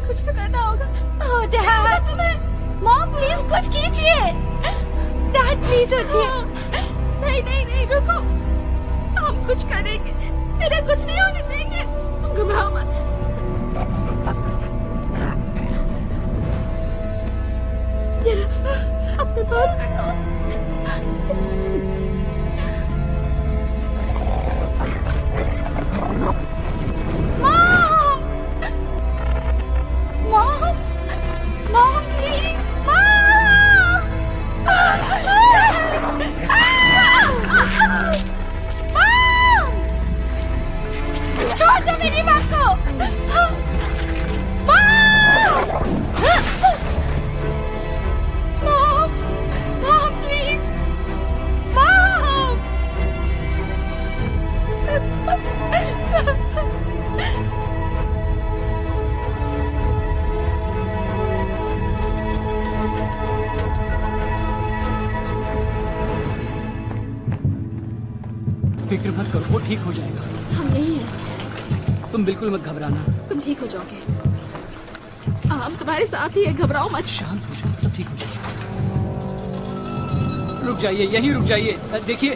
कुछ तो करना होगा। ओह डैड, तुम्हें मॉम प्लीज कुछ कीजिए। डैड प्लीज उठिए। नहीं नहीं नहीं, रुको, हम कुछ करेंगे, इन्हें कुछ नहीं होने देंगे, तुम घबराओ मत। ये लो, अपने पास रखो। Mom, mom, mom please, mom. Mom, छोड़ दो मेरी माँ को। Mom, mom please, mom. फिक्र मत करो, वो ठीक हो जाएगा। हम यही हैं, तुम बिल्कुल मत घबराना। तुम ठीक हो जाओगे, हम तुम्हारे साथ ही है, घबराओ मत। शांत हो जाओ, सब ठीक हो जाएगा। रुक जाइए, यहीं रुक जाइए। देखिए,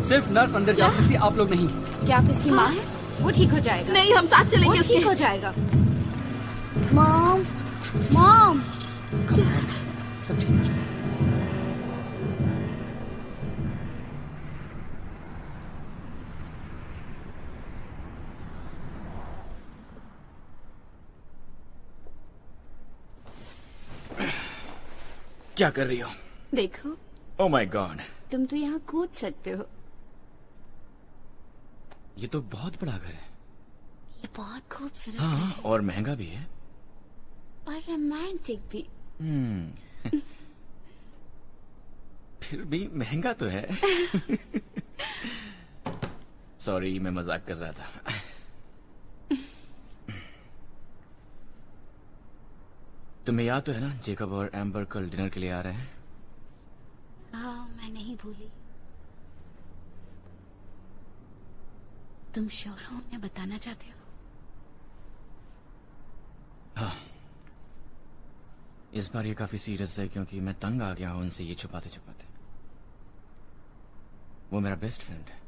सिर्फ नर्स अंदर जा सकती, आप लोग नहीं। क्या आप इसकी माँ है? वो ठीक हो जाएगा। नहीं, हम साथ वो चलेंगे ठीक उसके। हो जाएगा। Mom, mom. सब ठीक हो जाएगा। क्या कर रही हो? देखो, ओह माय गॉड, तुम तो यहाँ कूद सकते हो। ये तो बहुत बड़ा घर है। ये बहुत खूबसूरत हाँ, है और महंगा भी है। और रोमांटिक भी। फिर भी महंगा तो है। सॉरी, मैं मजाक कर रहा था। तुम्हें याद तो है ना, जेकब और एम्बर कल डिनर के लिए आ रहे हैं। हाँ, मैं नहीं भूली। तुम श्योर हो उन्हें बताना चाहते हो? हाँ, इस बार ये काफी सीरियस है क्योंकि मैं तंग आ गया हूं उनसे ये छुपाते छुपाते। वो मेरा बेस्ट फ्रेंड है।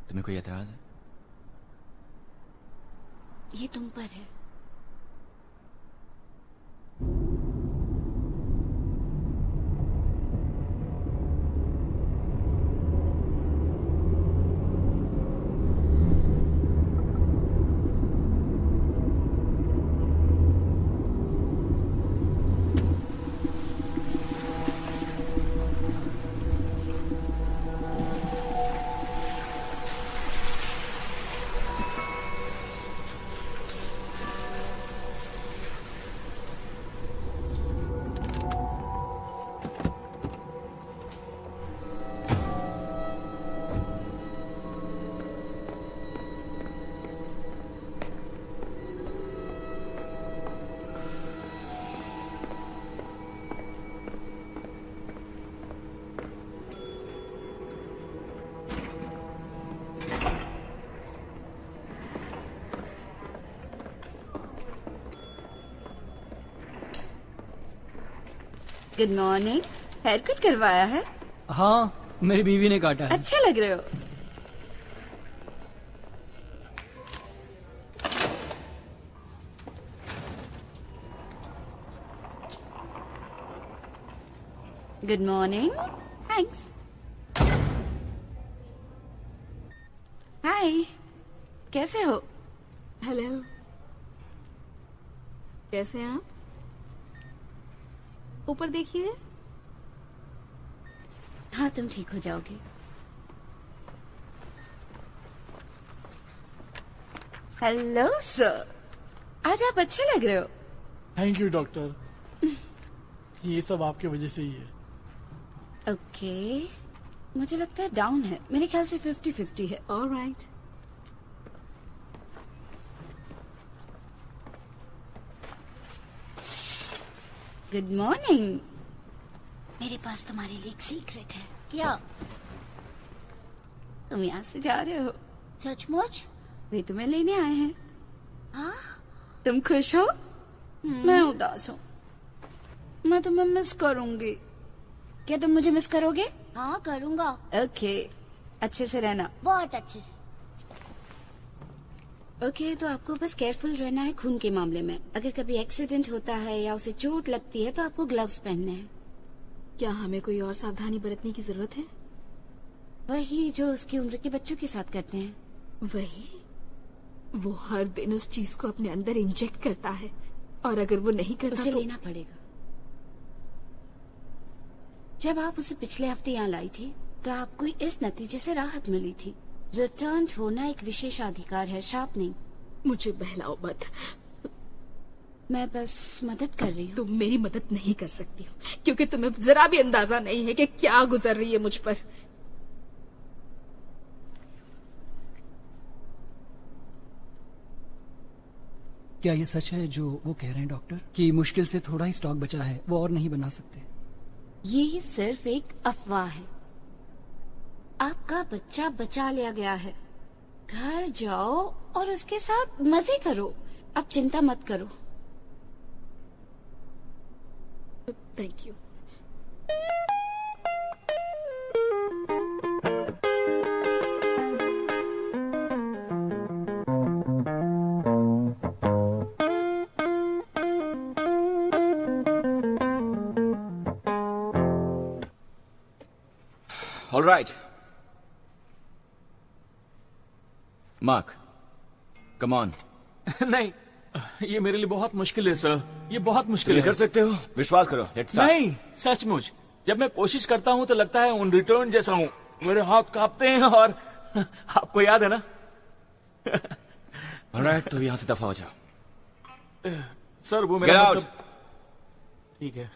तुम्हें कोई एतराज है? ये तुम पर है। Good morning. हेयर कट करवाया है? हाँ, मेरी बीवी ने काटा है। अच्छे लग रहे हो। Good morning. थैंक्स। हाय, कैसे हो? हेलो, कैसे हैं आप? ऊपर देखिए। हाँ, तुम ठीक हो जाओगे। हेलो सर, आज आप अच्छे लग रहे हो। थैंक यू डॉक्टर, ये सब आपकी वजह से ही है। ओके, मुझे लगता है डाउन है। मेरे ख्याल से 50-50 है। ऑलराइट। Good morning. मेरे पास तुम्हारे लिए एक सीक्रेट है। क्या? तुम यहाँ से जा रहे हो? सचमुच? वे तुम्हें लेने आए हैं। तुम खुश हो? मैं उदास हूँ। मैं तुम्हें मिस करूंगी। क्या तुम मुझे मिस करोगे? हाँ करूँगा, ओके, अच्छे से रहना। बहुत अच्छे से। ओके, तो आपको बस केयरफुल रहना है खून के मामले में। अगर कभी एक्सीडेंट होता है या उसे चोट लगती है तो आपको ग्लव्स पहनने हैं। क्या हमें कोई और सावधानी बरतने की जरूरत है? वही जो उसकी उम्र के बच्चों के साथ करते हैं। वही, वो हर दिन उस चीज को अपने अंदर इंजेक्ट करता है और अगर वो नहीं करता उसे तो लेना पड़ेगा। जब आप उसे पिछले हफ्ते यहाँ लाई थी तो आपको इस नतीजे से राहत मिली थी। रिटर्न होना एक विशेषाधिकार है, शाप नहीं। मुझे बहलाओ मत। मैं बस मदद कर रही हूँ। तुम मेरी मदद नहीं कर सकती हो क्योंकि तुम्हें जरा भी अंदाजा नहीं है कि क्या गुजर रही है मुझ पर। क्या ये सच है जो वो कह रहे हैं डॉक्टर, कि मुश्किल से थोड़ा ही स्टॉक बचा है, वो और नहीं बना सकते? ये सिर्फ एक अफवाह है। आपका बच्चा बचा लिया गया है। घर जाओ और उसके साथ मजे करो। अब चिंता मत करो। Thank you. All right. Mark, come on. नहीं, ये मेरे लिए बहुत मुश्किल है सर। ये बहुत मुश्किल ये है। कर सकते हो, विश्वास करो। Let's start. नहीं, सचमुच जब मैं कोशिश करता हूँ तो लगता है उन रिटर्न जैसा हूँ। मेरे हाथ कांपते हैं और आपको याद है ना? All right, तो यहाँ से दफा हो जाओ। सर वो Get मेरा out. ठीक है।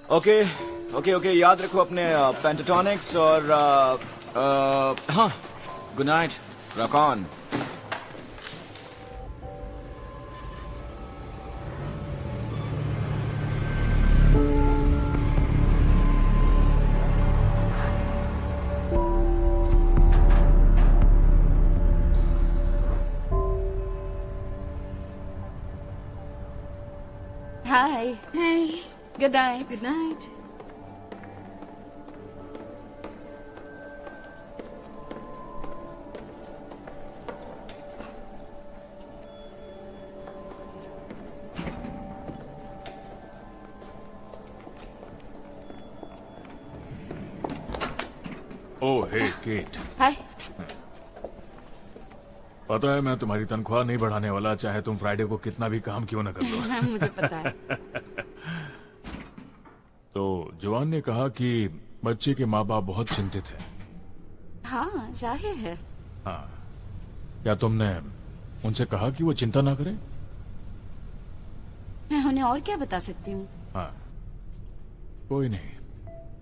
ओके, याद रखो अपने पेंटाटोनिक्स और हाँ, good night, rock on. Hi. Hey, good night. good night. Oh hey Kate, hi. पता है मैं तुम्हारी तनख्वाह नहीं बढ़ाने वाला, चाहे तुम फ्राइडे को कितना भी काम क्यों ना कर लो। हाँ, मुझे पता है। तो जवान ने कहा कि बच्चे के माँ बाप बहुत चिंतित हैं। हाँ, जाहिर है। हाँ, क्या तुमने उनसे कहा कि वो चिंता ना करें? मैं उन्हें और क्या बता सकती हूँ? हाँ, कोई नहीं,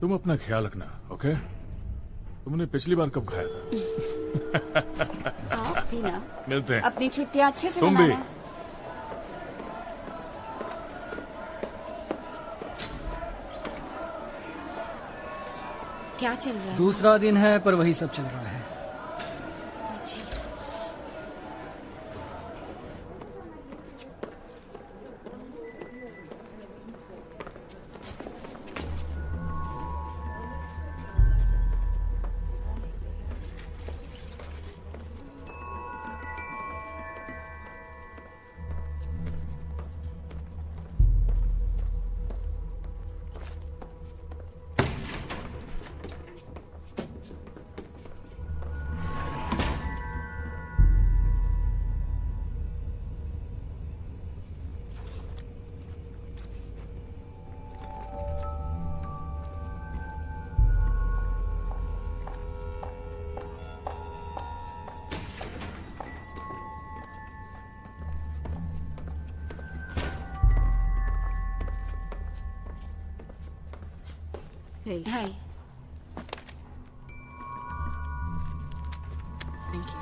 तुम अपना ख्याल रखना, ओके? तुमने पिछली बार कब खाया था? आप भी ना। मिलते हैं। अपनी छुट्टियाँ अच्छे से तुम भी। मनाना। क्या चल रहा है? दूसरा दिन है पर वही सब चल रहा है। Oh, Jesus. Hey, Hi. thank you.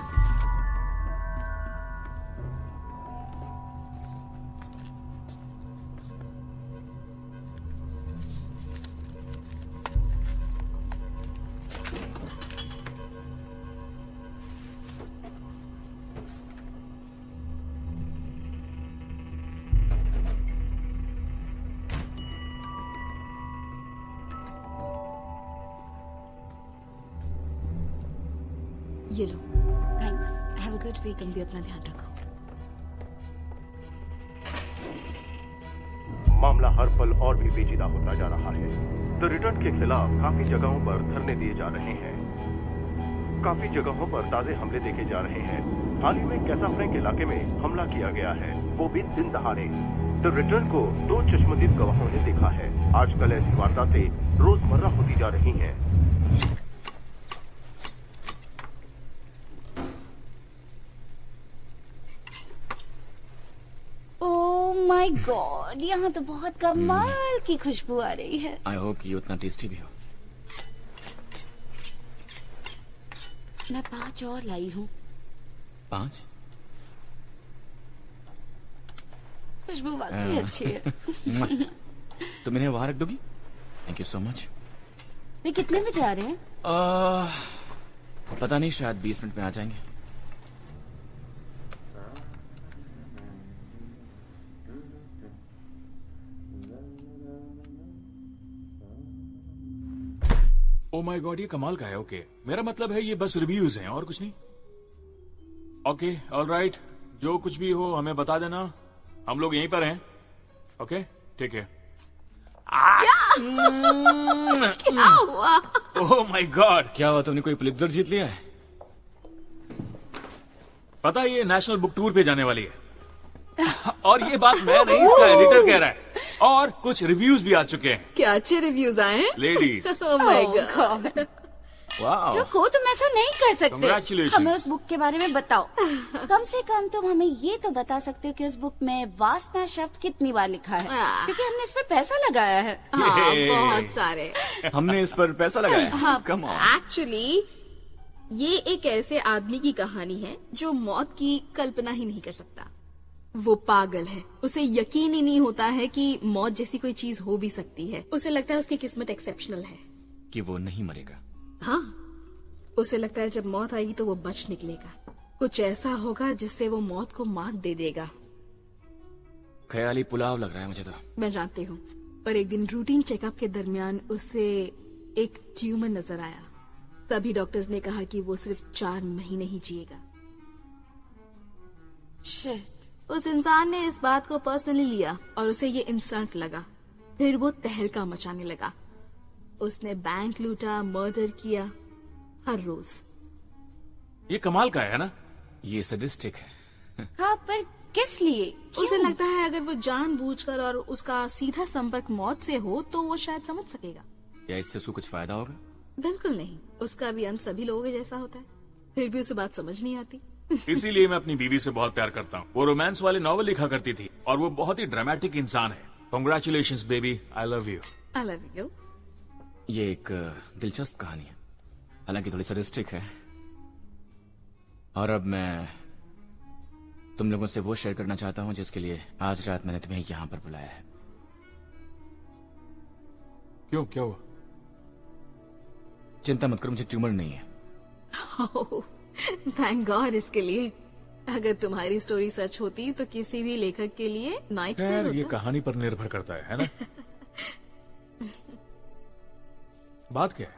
ये लो। Thanks. Have a good weekend, भी अपना ध्यान रखो। मामला हर पल और भी पेचीदा होता जा रहा है। द रिटर्न के खिलाफ काफी जगहों पर धरने दिए जा रहे हैं, काफी जगहों पर ताजे हमले देखे जा रहे हैं। हाल ही में कैसा फ्रैंक इलाके में हमला किया गया है, वो भी दिन दहाड़े। द रिटर्न को 2 चश्मदीद गवाहों ने देखा है। आजकल ऐसी वारदातें रोजमर्रा होती जा रही हैं। ओह माय गॉड, यहाँ तो बहुत कमाल की खुशबू आ रही है। आई होप कि ये उतना टेस्टी भी हो। मैं 5 और लाई हूँ। 5? खुशबू वाकई अच्छी है। तुम इन्हें वहां रख दोगी? Thank you so much. वे कितने बजे आ रहे हैं? पता नहीं, शायद 20 मिनट में आ जाएंगे। ओ माय गॉड, ये कमाल का है। ओके, मेरा मतलब है ये बस रिव्यूज हैं और कुछ नहीं। ओके, ऑलराइट, जो कुछ भी हो हमें बता देना, हम लोग यहीं पर हैं। ओके, ठीक है। क्या हुआ? ओह माय गॉड, क्या हुआ? तुमने कोई पुलित्जर जीत लिया है? पता है ये नेशनल बुक टूर पे जाने वाली है। और ये बात मैं नहीं, इसका एडिटर कह रहा है। और कुछ रिव्यूज भी आ चुके हैं। क्या अच्छे रिव्यूज आए हैं? Ladies, oh my God. वाह, रुको, तुम ऐसा नहीं कर सकते। Congratulations. हमें उस बुक के बारे में बताओ। कम से कम तुम हमें ये तो बता सकते हो कि उस बुक में वासना शब्द कितनी बार लिखा है, क्योंकि हमने इस पर पैसा लगाया है। हाँ, बहुत सारे। हमने इस पर पैसा लगाया। हाँ, कम ऑन। एक्चुअली ये एक ऐसे आदमी की कहानी है जो मौत की कल्पना ही नहीं कर सकता। वो पागल है, उसे यकीन ही नहीं होता है कि मौत जैसी कोई चीज हो भी सकती है। उसे लगता है उसकी किस्मत एक्सेप्शनल है कि वो नहीं मरेगा। हाँ, उसे लगता है जब मौत आएगी तो वो बच निकलेगा। कुछ ऐसा होगा जिससे वो मौत को मात दे देगा। ख्याली पुलाव लग रहा है मुझे तो। मैं जानती हूँ। पर एक दिन रूटीन चेकअप के दरमियान उसे एक ट्यूमर नजर आया। सभी डॉक्टर्स ने कहा कि वो सिर्फ 4 महीने ही जिएगा। शिट। उस इंसान ने इस बात को पर्सनली लिया और उसे ये इंसल्ट लगा। फिर वो तहलका मचाने लगा। उसने बैंक लूटा, मर्डर किया, हर रोज। ये कमाल का है ना? ये सडिस्टिक है। हाँ, पर किस लिए? उसे लगता है अगर वो जानबूझकर और उसका सीधा संपर्क मौत से हो तो वो शायद समझ सकेगा। या इससे उसको कुछ फायदा होगा? बिल्कुल नहीं, उसका भी अंत सभी लोगों के जैसा होता है। फिर भी उसे बात समझ नहीं आती। इसीलिए मैं अपनी बीवी से बहुत प्यार करता हूँ। वो रोमांस वाले नॉवल लिखा करती थी और वो बहुत ही ड्रामेटिक इंसान है। Congratulations baby, I love you. I love you. ये एक दिलचस्प कहानी है, हालांकि थोड़ी सडिस्टिक है। और अब मैं तुम लोगों से वो शेयर करना चाहता हूँ जिसके लिए आज रात मैंने तुम्हें यहाँ पर बुलाया है। क्यों, क्या हुआ? चिंता मत करो, मुझे ट्यूमर नहीं है। थैंक गॉड इसके लिए। अगर तुम्हारी स्टोरी सच होती तो किसी भी लेखक के लिए नाइटमेयर ये होता। कहानी पर निर्भर करता है ना? बात क्या है?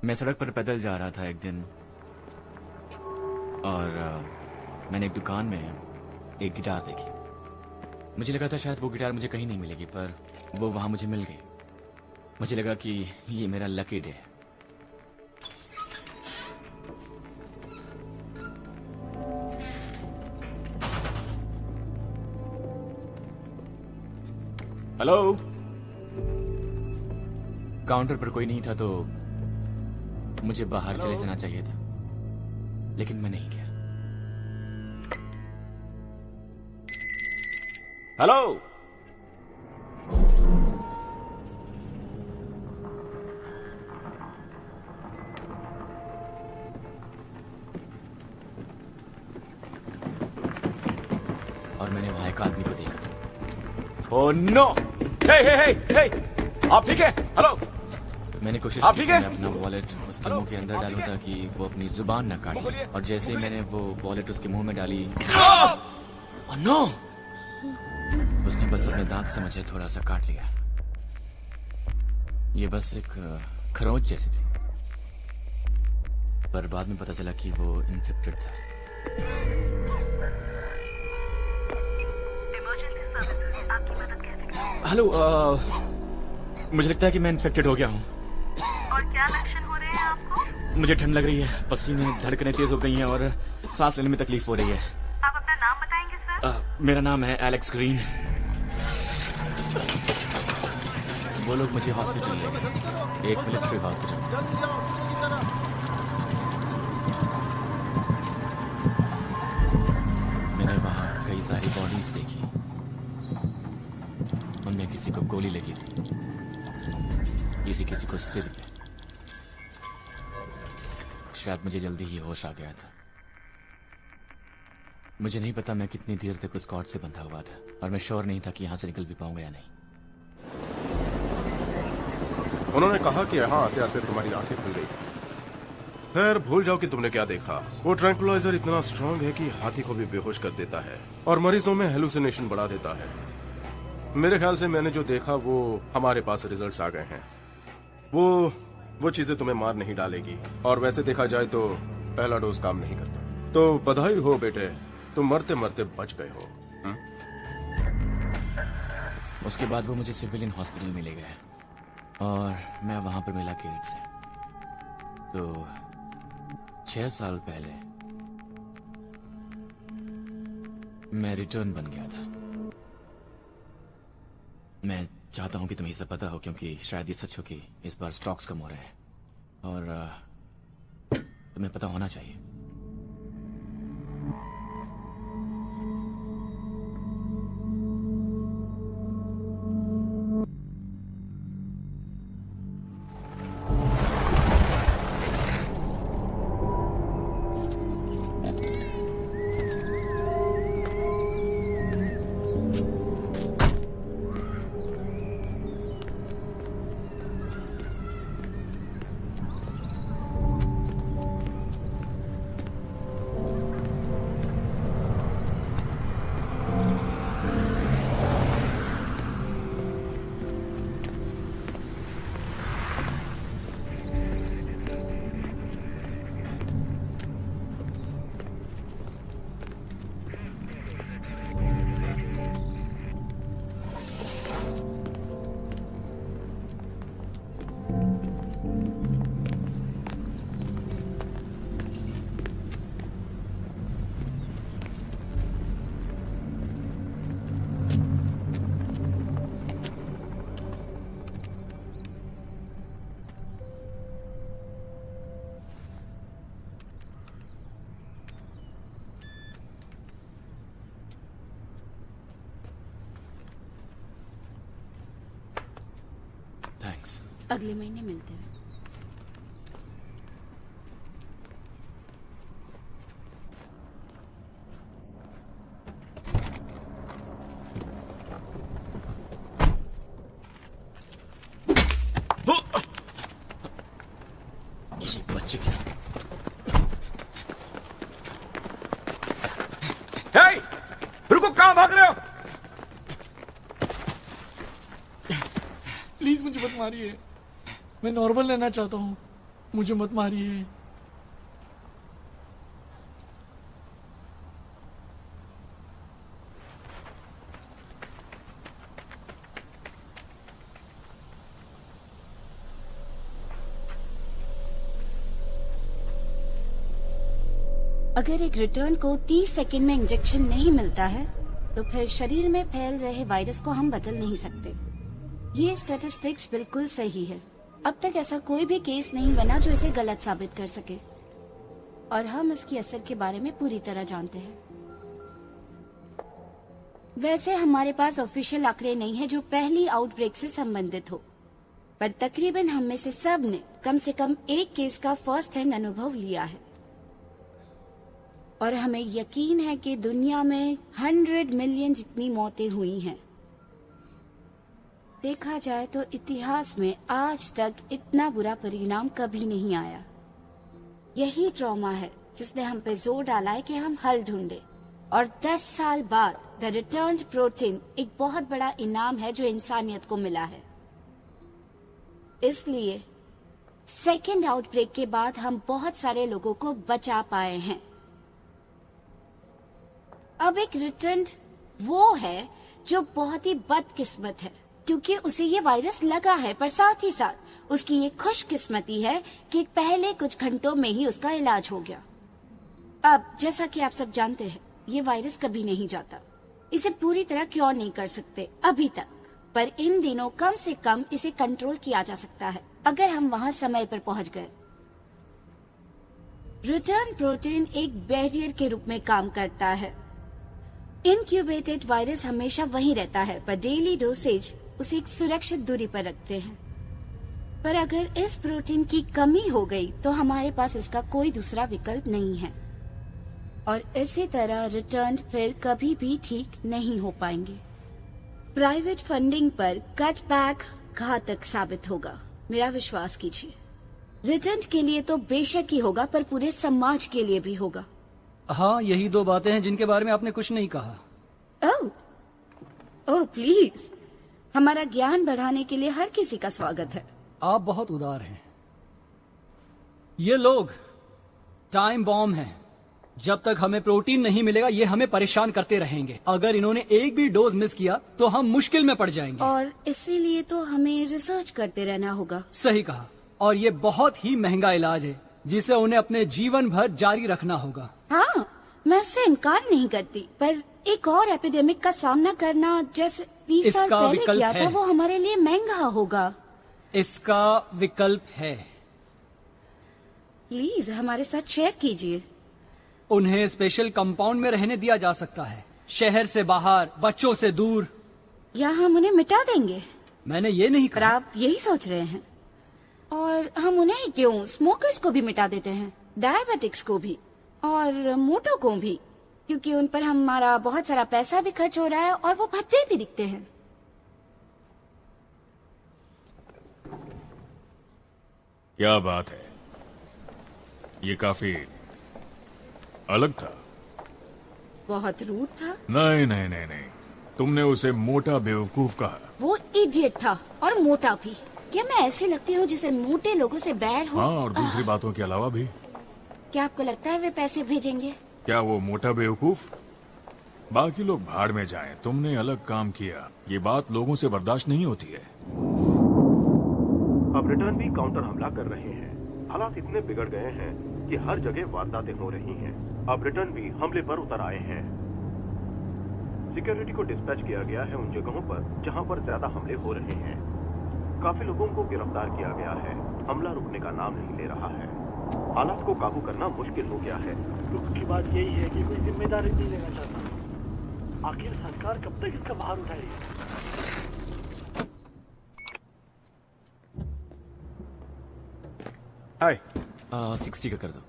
मैं सड़क पर पैदल जा रहा था एक दिन और मैंने एक दुकान में एक गिटार देखी। मुझे लगा था शायद वो गिटार मुझे कहीं नहीं मिलेगी, पर वो वहां मुझे मिल गई। मुझे लगा कि ये मेरा लकी डे है। हेलो। काउंटर पर कोई नहीं था तो मुझे बाहर चले जाना चाहिए था, लेकिन मैं नहीं गया। हेलो। और मैंने वहां एक आदमी को देखा। Oh no! Hey hey hey hey! आप ठीक है? हेलो। मैंने कोशिश की कि मैं अपना वॉलेट उसके मुंह के अंदर डालूं ताकि वो अपनी जुबान न काट ले, और जैसे ही मैंने वो वॉलेट उसके मुंह में डाली, ओह नो! उसने बस अपने दांत से मुझे थोड़ा सा काट लिया। ये बस एक खरोंच जैसी थी। पर बाद में पता चला कि वो इन्फेक्टेड था। हेलो, मुझे लगता है कि मैं इन्फेक्टेड हो गया हूँ। और क्या लक्षण हो रहे हैं आपको? मुझे ठंड लग रही है, पसीने, धड़कनें तेज हो गई हैं और सांस लेने में तकलीफ हो रही है। आप अपना नाम बताएंगे सर? मेरा नाम है एलेक्स ग्रीन। वो लोग मुझे हॉस्पिटल ले गए, एक मिलिट्री हॉस्पिटल। मैंने वहां कई सारी बॉडीज देखी, उनमें किसी को गोली लगी थी, किसी को सिर पे। शायद मुझे जल्दी ही होश आ गया था। मुझे नहीं पता मैं कितनी देर तक उस कॉर्ड से बंधा हुआ था और मैं श्योर नहीं था कि यहां से निकल भी पाऊंगा या नहीं। उन्होंने कहा कि यहाँ आते आते तुम्हारी आंखें खुल गई थी। खैर, भूल जाओ कि तुमने क्या देखा। वो ट्रैंकुलाइजर इतना स्ट्रांग है कि हाथी को भी बेहोश कर देता है और मरीजों में हेलुसिनेशन बढ़ा देता है। मेरे ख्याल से मैंने जो देखा वो हमारे पास रिजल्ट्स आ गए हैं। वो चीजें तुम्हें मार नहीं डालेगी और वैसे देखा जाए तो पहला डोज काम नहीं करता। तो बधाई हो बेटे, तुम मरते मरते बच गए हो। उसके बाद वो मुझे सिविलियन हॉस्पिटल में ले गए और मैं वहां पर मिला केट से। तो 6 साल पहले मैं रिटर्न बन गया था। मैं चाहता हूं कि तुम्हें ये सब पता हो, क्योंकि शायद ये सच हो कि इस बार स्टॉक्स कम हो रहे हैं और तुम्हें पता होना चाहिए। थैंक्स। अगले महीने मिलते हैं। ये बच्चे भी। हे! रुको, कहां भाग रहे हो? प्लीज मुझे मत मारिए, मैं नॉर्मल रहना चाहता हूँ, मुझे मत मारिए। अगर एक रिटर्न को 30 सेकंड में इंजेक्शन नहीं मिलता है तो फिर शरीर में फैल रहे वायरस को हम बदल नहीं सकते। ये स्टैटिस्टिक्स बिल्कुल सही है। अब तक ऐसा कोई भी केस नहीं बना जो इसे गलत साबित कर सके और हम इसके असर के बारे में पूरी तरह जानते हैं। वैसे हमारे पास ऑफिशियल आंकड़े नहीं है जो पहली आउटब्रेक से संबंधित हो, पर तकरीबन हम में से सब ने कम से कम एक केस का फर्स्ट हैंड अनुभव लिया है और हमें यकीन है कि दुनिया में 100 मिलियन जितनी मौतें हुई हैं। देखा जाए तो इतिहास में आज तक इतना बुरा परिणाम कभी नहीं आया। यही ट्रॉमा है जिसने हम पे जोर डाला है कि हम हल ढूंढे और 10 साल बाद द रिटर्न्ड प्रोटीन एक बहुत बड़ा इनाम है जो इंसानियत को मिला है। इसलिए सेकेंड आउटब्रेक के बाद हम बहुत सारे लोगों को बचा पाए हैं। अब एक रिटर्न वो है जो बहुत ही बदकिस्मत है, क्योंकि उसे ये वायरस लगा है, पर साथ ही साथ उसकी ये खुशकिस्मती है कि पहले कुछ घंटों में ही उसका इलाज हो गया। अब जैसा कि आप सब जानते हैं, ये वायरस कभी नहीं जाता। इसे पूरी तरह क्योर नहीं कर सकते अभी तक, पर इन दिनों कम से कम इसे कंट्रोल किया जा सकता है अगर हम वहाँ समय पर पहुँच गए। रिटर्न प्रोटीन एक बैरियर के रूप में काम करता है। इनक्यूबेटेड वायरस हमेशा वहीं रहता है, पर डेली डोसेज उसे एक सुरक्षित दूरी पर रखते हैं। पर अगर इस प्रोटीन की कमी हो गई तो हमारे पास इसका कोई दूसरा विकल्प नहीं है, और इसी तरह रिटर्न फिर कभी भी ठीक नहीं हो पाएंगे। प्राइवेट फंडिंग पर कटबैक घातक साबित होगा, मेरा विश्वास कीजिए। रिटर्न के लिए तो बेशक ही होगा, पर पूरे समाज के लिए भी होगा। हाँ, यही दो बातें हैं जिनके बारे में आपने कुछ नहीं कहा। ओह प्लीज, हमारा ज्ञान बढ़ाने के लिए हर किसी का स्वागत है। आप बहुत उदार हैं। ये लोग टाइम बॉम्ब हैं। जब तक हमें प्रोटीन नहीं मिलेगा ये हमें परेशान करते रहेंगे। अगर इन्होंने एक भी डोज मिस किया तो हम मुश्किल में पड़ जाएंगे, और इसीलिए तो हमें रिसर्च करते रहना होगा। सही कहा, और ये बहुत ही महंगा इलाज है जिसे उन्हें अपने जीवन भर जारी रखना होगा। हाँ, मैं उससे इनकार नहीं करती, पर एक और एपिडेमिक का सामना करना जैसे 20 साल पहले किया था, वो हमारे लिए महंगा होगा। इसका विकल्प है। प्लीज हमारे साथ शेयर कीजिए। उन्हें स्पेशल कंपाउंड में रहने दिया जा सकता है, शहर से बाहर, बच्चों से दूर। या हम उन्हें मिटा देंगे? मैंने ये नहीं पर कहा। आप यही सोच रहे हैं। और हम उन्हें क्यों स्मोकर्स को भी मिटा देते हैं, डायबिटिक्स को भी, और मोटो को भी, क्योंकि उन पर हमारा बहुत सारा पैसा भी खर्च हो रहा है और वो भद्दे भी दिखते हैं। क्या बात है, ये काफी अलग था। बहुत रूड था। नहीं नहीं नहीं नहीं, तुमने उसे मोटा बेवकूफ कहा। वो इडियट था और मोटा भी। क्या मैं ऐसे लगती हूँ जिसे मोटे लोगों से बैर हो? हाँ, और दूसरी बातों के अलावा भी। क्या आपको लगता है वे पैसे भेजेंगे? क्या वो मोटा बेवकूफ? बाकी लोग भाड़ में जाएं, तुमने अलग काम किया। ये बात लोगों से बर्दाश्त नहीं होती है। अब रिटर्न भी काउंटर हमला कर रहे हैं। हालात इतने बिगड़ गए हैं कि हर जगह वारदातें हो रही हैं। अब रिटर्न भी हमले पर उतर आए हैं। सिक्योरिटी को डिस्पैच किया गया है उन जगहों पर जहां पर ज्यादा हमले हो रहे हैं। काफी लोगों को गिरफ्तार किया गया है। हमला रुकने का नाम नहीं ले रहा है। हालात को काबू करना मुश्किल हो गया है। दुख की बात यही है कि कोई जिम्मेदारी नहीं लेना चाहता। आखिर सरकार कब तक इसका भार उठाएगी? हाय। 60 का कर दो।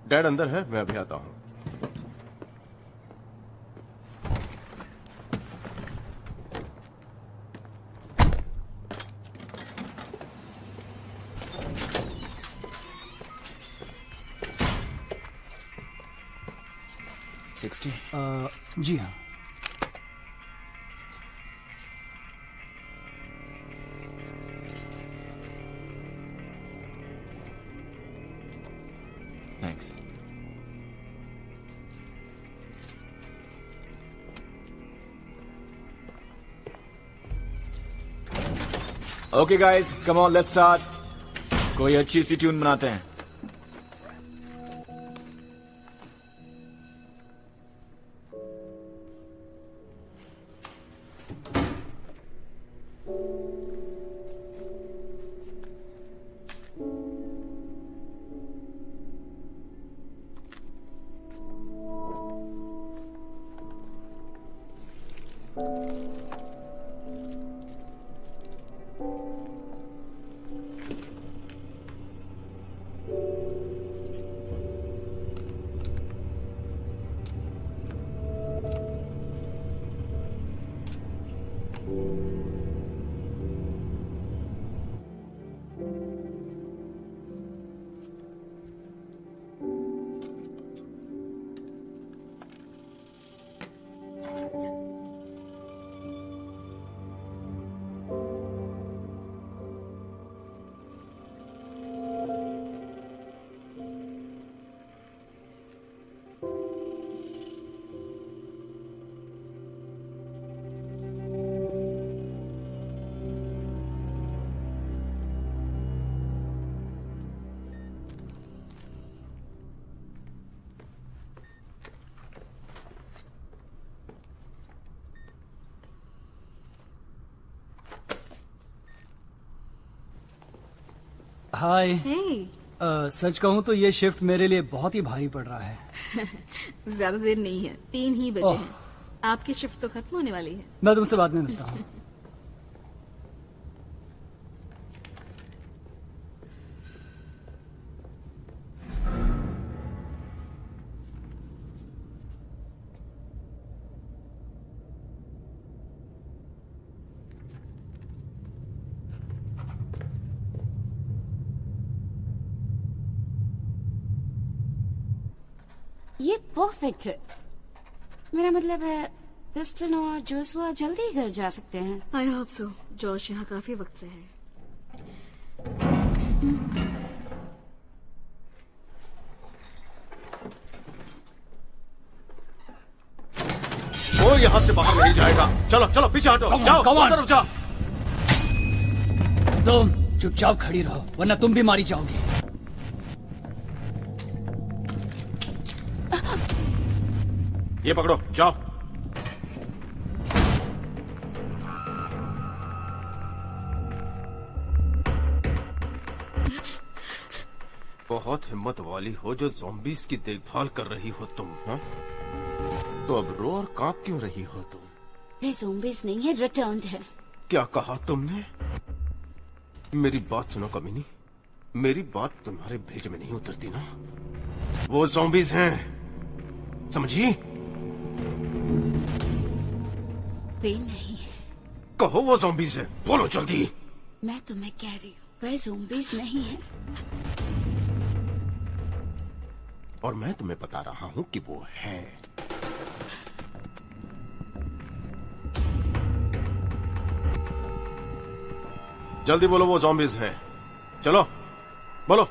डैड अंदर है, मैं अभी आता हूँ। जी हाँ। Thanks. Okay guys, come on, let's start. कोई अच्छी सी ट्यून बनाते हैं। हाय। हे, सच कहूँ तो ये शिफ्ट मेरे लिए बहुत ही भारी पड़ रहा है। ज्यादा देर नहीं है, 3 ही बजे हैं। आपकी शिफ्ट तो खत्म होने वाली है। मैं तुमसे बाद में मिलता हूँ। ये परफेक्ट है। मेरा मतलब है क्रिस्टन और जोशुआ जल्दी घर जा सकते हैं। I hope so. जॉश यहाँ काफी वक्त से है। वो यहाँ से बाहर नहीं जाएगा। चलो चलो पीछे हटो। जाओ उस तरफ जाओ। तुम चुपचाप खड़ी रहो वरना तुम भी मारी जाओगी। ये पकड़ो, जाओ। बहुत हिम्मत वाली हो जो ज़ॉम्बीज़ की देखभाल कर रही हो तुम, हाँ? तो अब रो और कांप क्यों रही हो तुम? वे ज़ॉम्बीज़ नहीं है, रिटर्न्ड है। क्या कहा तुमने? मेरी बात सुनो कमीनी, मेरी बात तुम्हारे भेज में नहीं उतरती ना। वो ज़ॉम्बीज़ हैं, समझी? वे नहीं है। कहो वो ज़ॉम्बीज़ है, बोलो जल्दी। मैं तुम्हें कह रही हूँ, वे ज़ॉम्बीज़ नहीं है। और मैं तुम्हें बता रहा हूँ कि वो है। जल्दी बोलो वो ज़ॉम्बीज़ हैं। चलो बोलो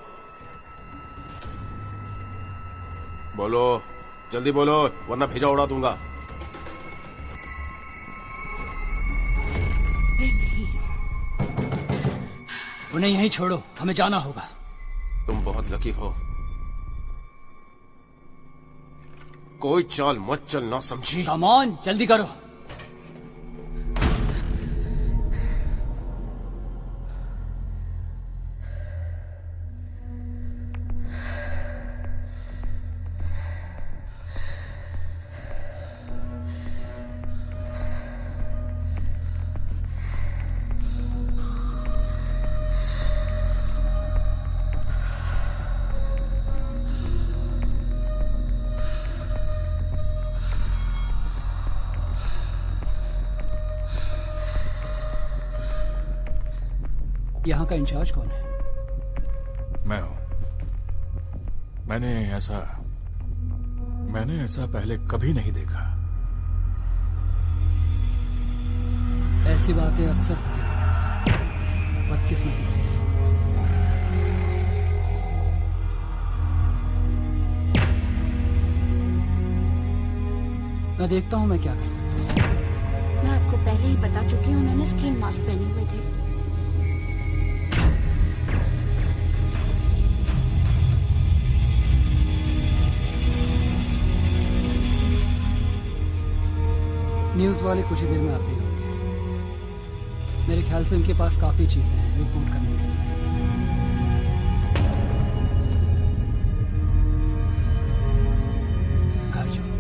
बोलो, जल्दी बोलो वरना भेजा उड़ा दूंगा। उन्हें यहीं छोड़ो, हमें जाना होगा। तुम बहुत लकी हो। कोई चाल मत चलना, समझी? कम ऑन, जल्दी करो। यहाँ का इंचार्ज कौन है? मैं हूं। मैंने ऐसा पहले कभी नहीं देखा। ऐसी बातें अक्सर होती रहती हैं, बदकिस्मती से। मैं देखता हूँ मैं क्या कर सकता हूँ। मैं आपको पहले ही बता चुकी हूँ, उन्होंने स्किन मास्क पहने हुए थे। न्यूज वाले कुछ ही देर में आते होंगे। मेरे ख्याल से उनके पास काफी चीजें हैं रिपोर्ट करने के लिए। घर जाओ।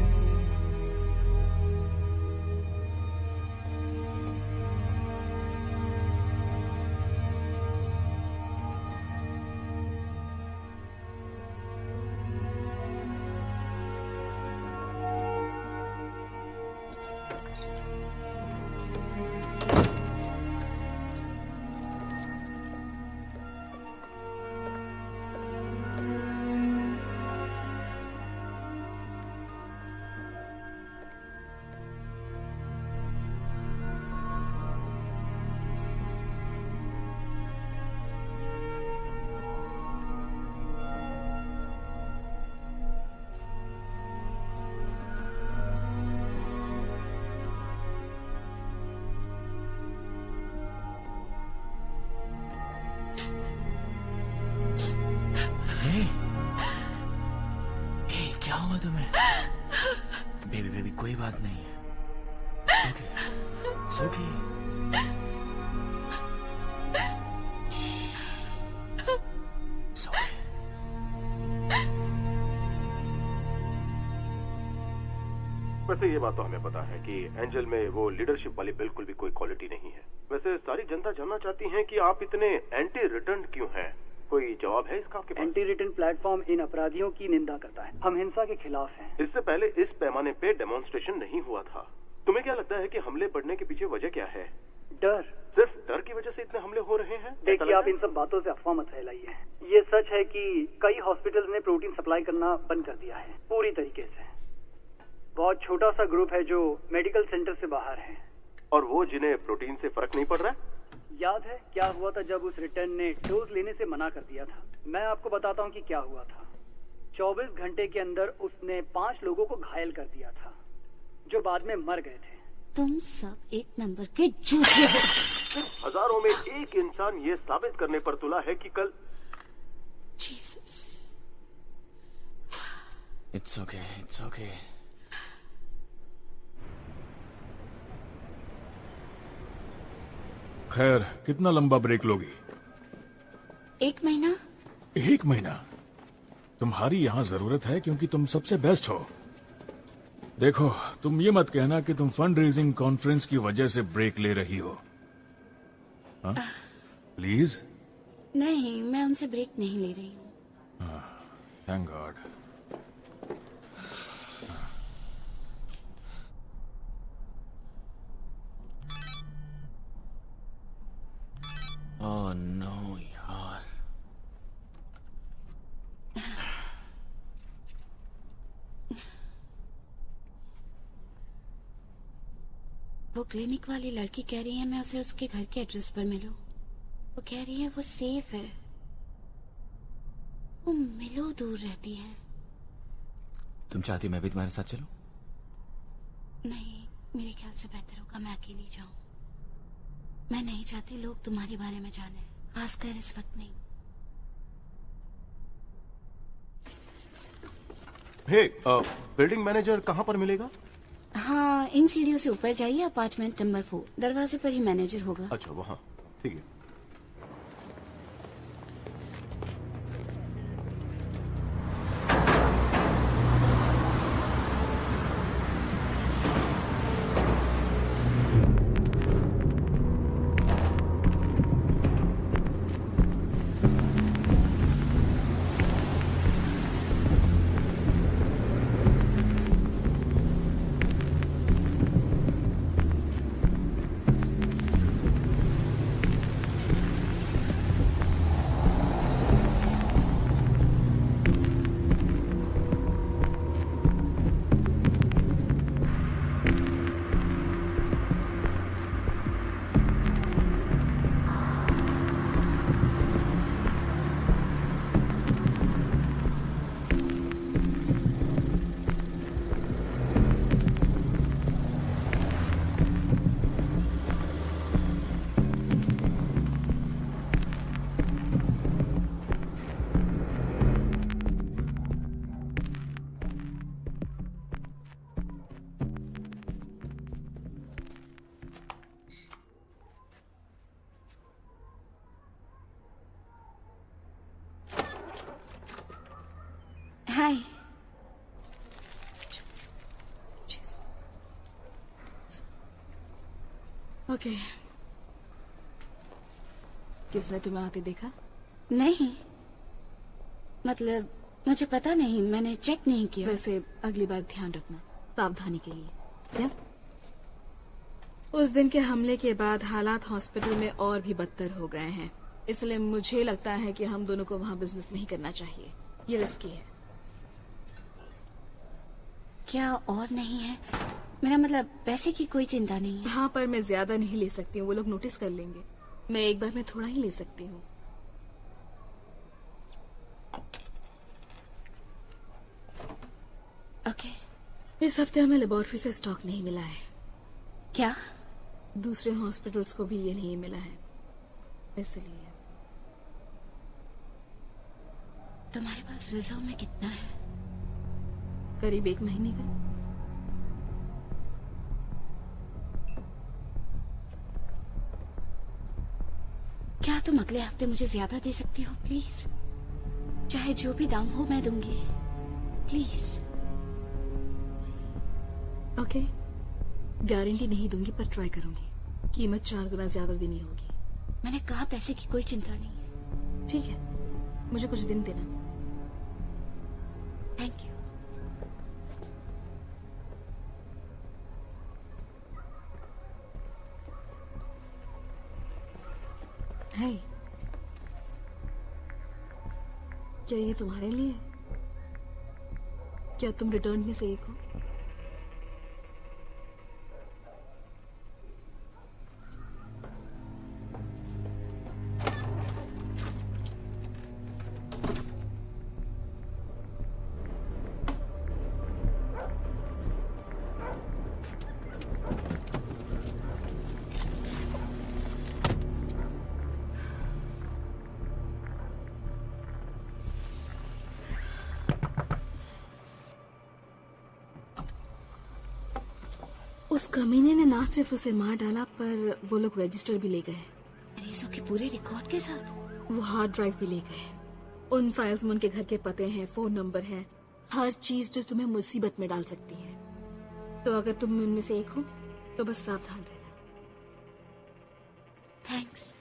क्या हुआ तुम्हें? बेबी कोई बात नहीं है। वैसे ये बात तो हमें पता है कि एंजल में वो लीडरशिप वाली बिल्कुल भी कोई क्वालिटी नहीं है। वैसे सारी जनता जानना चाहती है कि आप इतने एंटी रिटर्न क्यों हैं? कोई जवाब है इसका आपके पास? एंटी रिटर्न प्लेटफॉर्म इन अपराधियों की निंदा करता है। हम हिंसा के खिलाफ हैं। इससे पहले इस पैमाने पे डेमोन्स्ट्रेशन नहीं हुआ था। तुम्हें क्या लगता है कि हमले बढ़ने के पीछे वजह क्या है? डर। सिर्फ डर की वजह से इतने हमले हो रहे हैं? देखिए, आप इन सब बातों से अफवाह मत फैलाइए। ये सच है कि कई हॉस्पिटल्स ने प्रोटीन सप्लाई करना बंद कर दिया है पूरी तरीके से। बहुत छोटा सा ग्रुप है जो मेडिकल सेंटर से बाहर है। और वो जिन्हें प्रोटीन से फर्क नहीं पड़ रहा है? याद है क्या हुआ था जब उस रिटर्न ने डोज लेने से मना कर दिया था? मैं आपको बताता हूँ कि क्या हुआ था। 24 घंटे के अंदर उसने 5 लोगों को घायल कर दिया था जो बाद में मर गए थे। तुम सब एक नंबर के झूठे हो। हजारों में एक इंसान ये साबित करने पर तुला है कि कल Jesus. It's okay, it's okay. खैर, कितना लंबा ब्रेक लोगी? 1 महीना। 1 महीना? तुम्हारी यहाँ जरूरत है क्योंकि तुम सबसे बेस्ट हो। देखो, तुम ये मत कहना कि तुम फंड रेजिंग कॉन्फ्रेंस की वजह से ब्रेक ले रही हो। प्लीज। नहीं, मैं उनसे ब्रेक नहीं ले रही हूँ। Thank God. ओह नो यार। वो क्लिनिक वाली लड़की कह रही है मैं उसे उसके घर के एड्रेस पर मिलूं। वो कह रही है वो सेफ है। वो मिलो दूर रहती है। तुम चाहती मैं भी तुम्हारे साथ चलूं? नहीं, मेरे ख्याल से बेहतर होगा मैं अकेली जाऊं। मैं नहीं चाहती लोग तुम्हारे बारे में जाने, खासकर इस वक्त नहीं। हे, बिल्डिंग मैनेजर कहाँ पर मिलेगा? हाँ, इन सीढ़ियों से ऊपर जाइए, अपार्टमेंट नंबर 4, दरवाजे पर ही मैनेजर होगा। अच्छा, वहाँ। ठीक है। हाय। ओके। किसने तुम्हें आते देखा? नहीं, मतलब मुझे पता नहीं, मैंने चेक नहीं किया। वैसे अगली बार ध्यान रखना, सावधानी के लिए। या? उस दिन के हमले के बाद हालात हॉस्पिटल में और भी बदतर हो गए हैं, इसलिए मुझे लगता है कि हम दोनों को वहाँ बिजनेस नहीं करना चाहिए। ये रिस्की है। क्या और नहीं है? मेरा मतलब पैसे की कोई चिंता नहीं है। हाँ, पर मैं ज्यादा नहीं ले सकती हूँ, वो लोग नोटिस कर लेंगे। मैं एक बार में थोड़ा ही ले सकती हूँ। ओके। इस हफ्ते हमें लेबोरेटरी से स्टॉक नहीं मिला है। क्या? दूसरे हॉस्पिटल्स को भी ये नहीं मिला है, इसलिए। तुम्हारे पास रिजर्व में कितना है? करीब 1 महीने का। क्या तुम अगले हफ्ते मुझे ज्यादा दे सकती हो प्लीज? चाहे जो भी दाम हो मैं दूंगी, प्लीज। ओके, गारंटी नहीं दूंगी पर ट्राई करूंगी। कीमत 4 गुना ज्यादा देनी होगी। मैंने कहा पैसे की कोई चिंता नहीं है। ठीक है, मुझे कुछ दिन देना। Thank you. है क्या ये तुम्हारे लिए है? क्या तुम रिटर्न में से एक हो? उस कमीने ने ना सिर्फ उसे मार डाला पर वो लोग रजिस्टर भी ले गए। मरीजों के पूरे रिकॉर्ड के साथ वो हार्ड ड्राइव भी ले गए। उन फाइल्स में उनके घर के पते हैं, फोन नंबर है, हर चीज जो तुम्हें मुसीबत में डाल सकती है। तो अगर तुम उनमें से एक हो तो बस सावधान रहना। थैंक्स।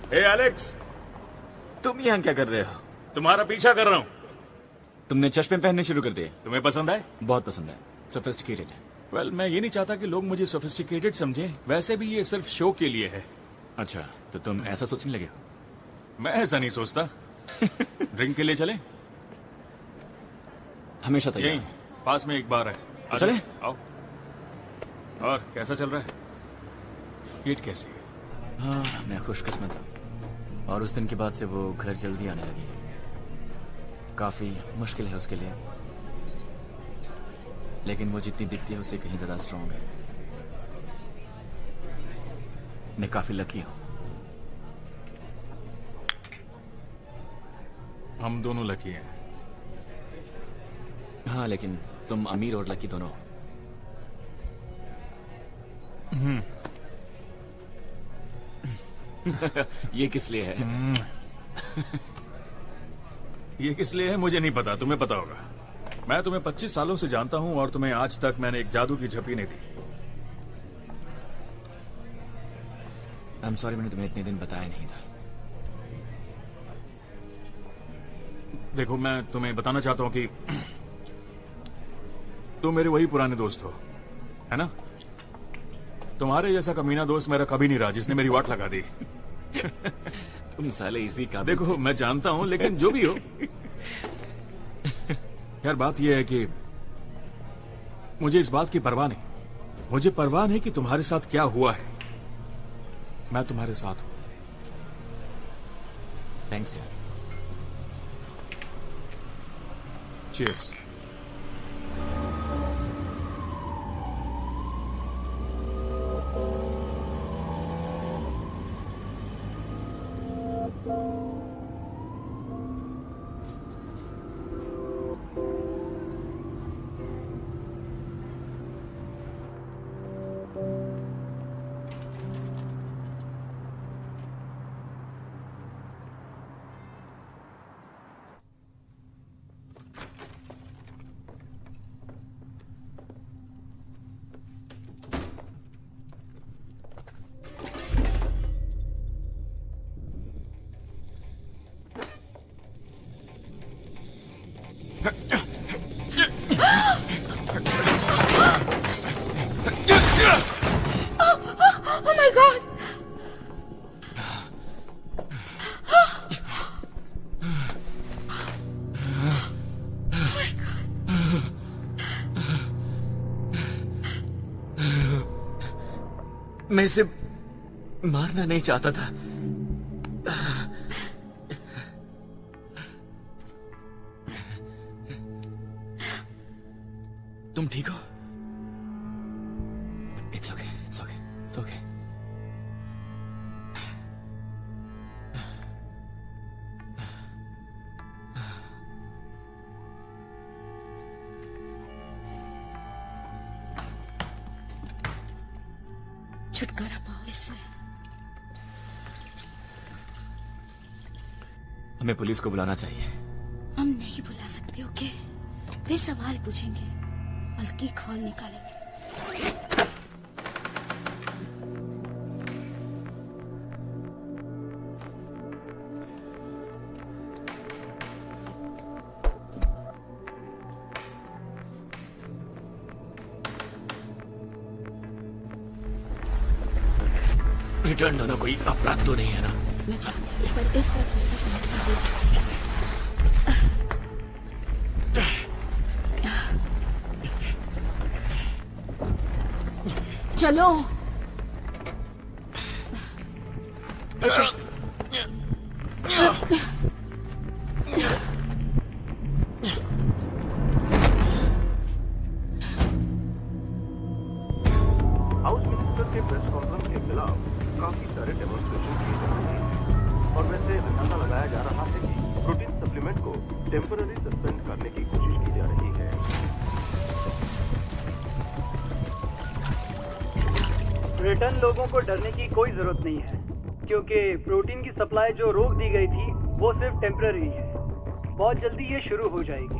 हे एलेक्स, तुम यहाँ क्या कर रहे हो? तुम्हारा पीछा कर रहा हूँ। तुमने चश्मे पहनने शुरू कर दिए। तुम्हें पसंद आए? बहुत पसंद है, सोफिस्टिकेटेड। वेल, मैं ये नहीं चाहता कि लोग मुझे सोफिस्टिकेटेड समझें। वैसे भी ये सिर्फ शो के लिए है। अच्छा, तो तुम ऐसा सोचने लगे हो? मैं ऐसा नहीं सोचता। ड्रिंक के लिए चले? हमेशा तैयार। यहीं पास में एक बार है। चले? आओ। और कैसा चल रहा है? पेट कैसे है? हाँ, मैं खुशकिस्मत हूँ। और उस दिन के बाद से वो घर जल्दी आने लगी। काफी मुश्किल है उसके लिए, लेकिन वो जितनी दिखती है उससे कहीं ज्यादा स्ट्रांग है। मैं काफी लकी हूँ। हम दोनों लकी हैं। हाँ, लेकिन तुम अमीर और लकी दोनों। ये किस लिए है? ये किस लिए है मुझे नहीं पता, तुम्हें पता होगा। मैं तुम्हें 25 सालों से जानता हूं और तुम्हें आज तक मैंने एक जादू की झप्पी नहीं दी। आई एम सॉरी, मैंने तुम्हें इतने दिन बताया नहीं था। देखो, मैं तुम्हें बताना चाहता हूं कि तुम मेरे वही पुराने दोस्त हो, है ना? तुम्हारे जैसा कमीना दोस्त मेरा कभी नहीं रहा जिसने मेरी वाट लगा दी। तुम साले इसी का। देखो, मैं जानता हूं, लेकिन जो भी हो, यार बात यह है कि मुझे इस बात की परवाह नहीं। मुझे परवाह नहीं कि तुम्हारे साथ क्या हुआ है। मैं तुम्हारे साथ हूं। थैंक्स यार। चीयर्स। Oh my God! मैं इसे मारना नहीं चाहता था। तुम ठीक हो? It's okay, it's okay, it's okay. छुटकारा पाओ इससे। हमें पुलिस को बुलाना चाहिए। हम नहीं बुला सकते, ओके? वे सवाल पूछेंगे, बल्कि खौल निकालेंगे। रिटर्न होना कोई अपराध तो नहीं है ना? मैं जानती हूँ, पर इस वक्त इससे समस्या हो सकती है। चलो। हाउस मिनिस्टर के प्रेस कॉन्फ्रेंस के खिलाफ काफी सारे डेमोन्स्ट्रेशन किए जा रहे हैं और वैसे अंदाजा लगाया जा रहा है कि प्रोटीन सप्लीमेंट को टेम्पररी सस्पेंड करने की कोशिश की जा रही है। ब्रिटेन लोगों को डरने की कोई जरूरत नहीं है, क्योंकि प्रोटीन की सप्लाई जो रोक दी गई थी वो सिर्फ टेम्पररी है। बहुत जल्दी ये शुरू हो जाएगी।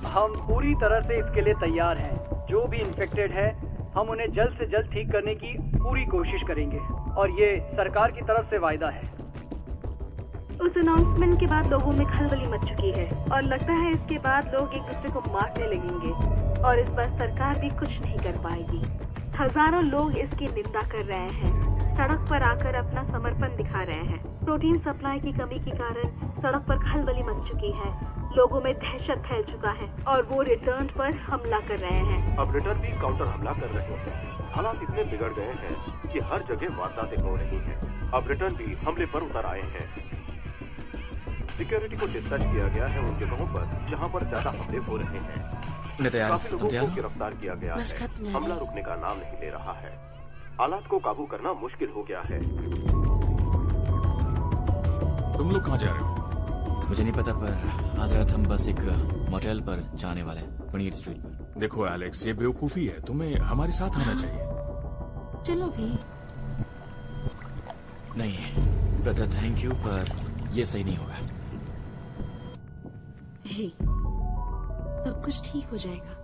हम पूरी तरह से इसके लिए तैयार हैं। जो भी इन्फेक्टेड है हम उन्हें जल्द से जल्द ठीक करने की पूरी कोशिश करेंगे और ये सरकार की तरफ से वायदा है। उस अनाउंसमेंट के बाद लोगों में खलबली मच चुकी है और लगता है इसके बाद लोग एक दूसरे को मारने लगेंगे और इस बार सरकार भी कुछ नहीं कर पाएगी। हजारों लोग इसकी निंदा कर रहे हैं, सड़क पर आकर अपना समर्पण दिखा रहे हैं। प्रोटीन सप्लाई की कमी के कारण सड़क पर खलबली मच चुकी है, लोगों में दहशत फैल चुका है और वो रिटर्न पर हमला कर रहे हैं। अब रिटर्न भी काउंटर हमला कर रहे हैं। हालात इतने बिगड़ गए हैं कि हर जगह वारदातें हो रही हैं। अब रिटर्न भी हमले पर उतर आए हैं। सिक्योरिटी को डिस्पैच किया गया है उन जगहों पर जहां पर ज्यादा हमले हो रहे हैं। काफी लोगों को गिरफ्तार किया गया है। हमला रुकने का नाम नहीं ले रहा है। हालात को काबू करना मुश्किल हो गया है। तुम लोग कहाँ जा रहे हो? मुझे नहीं पता, पर आज रात हम बस एक मोटेल पर जाने वाले हैं, 28 स्ट्रीट पर। देखो एलेक्स, ये बेवकूफी है। तुम्हें हमारे साथ आना चाहिए। चलो भी। नहीं ब्रदर, थैंक यू, पर ये सही नहीं होगा। हे, सब कुछ ठीक हो जाएगा।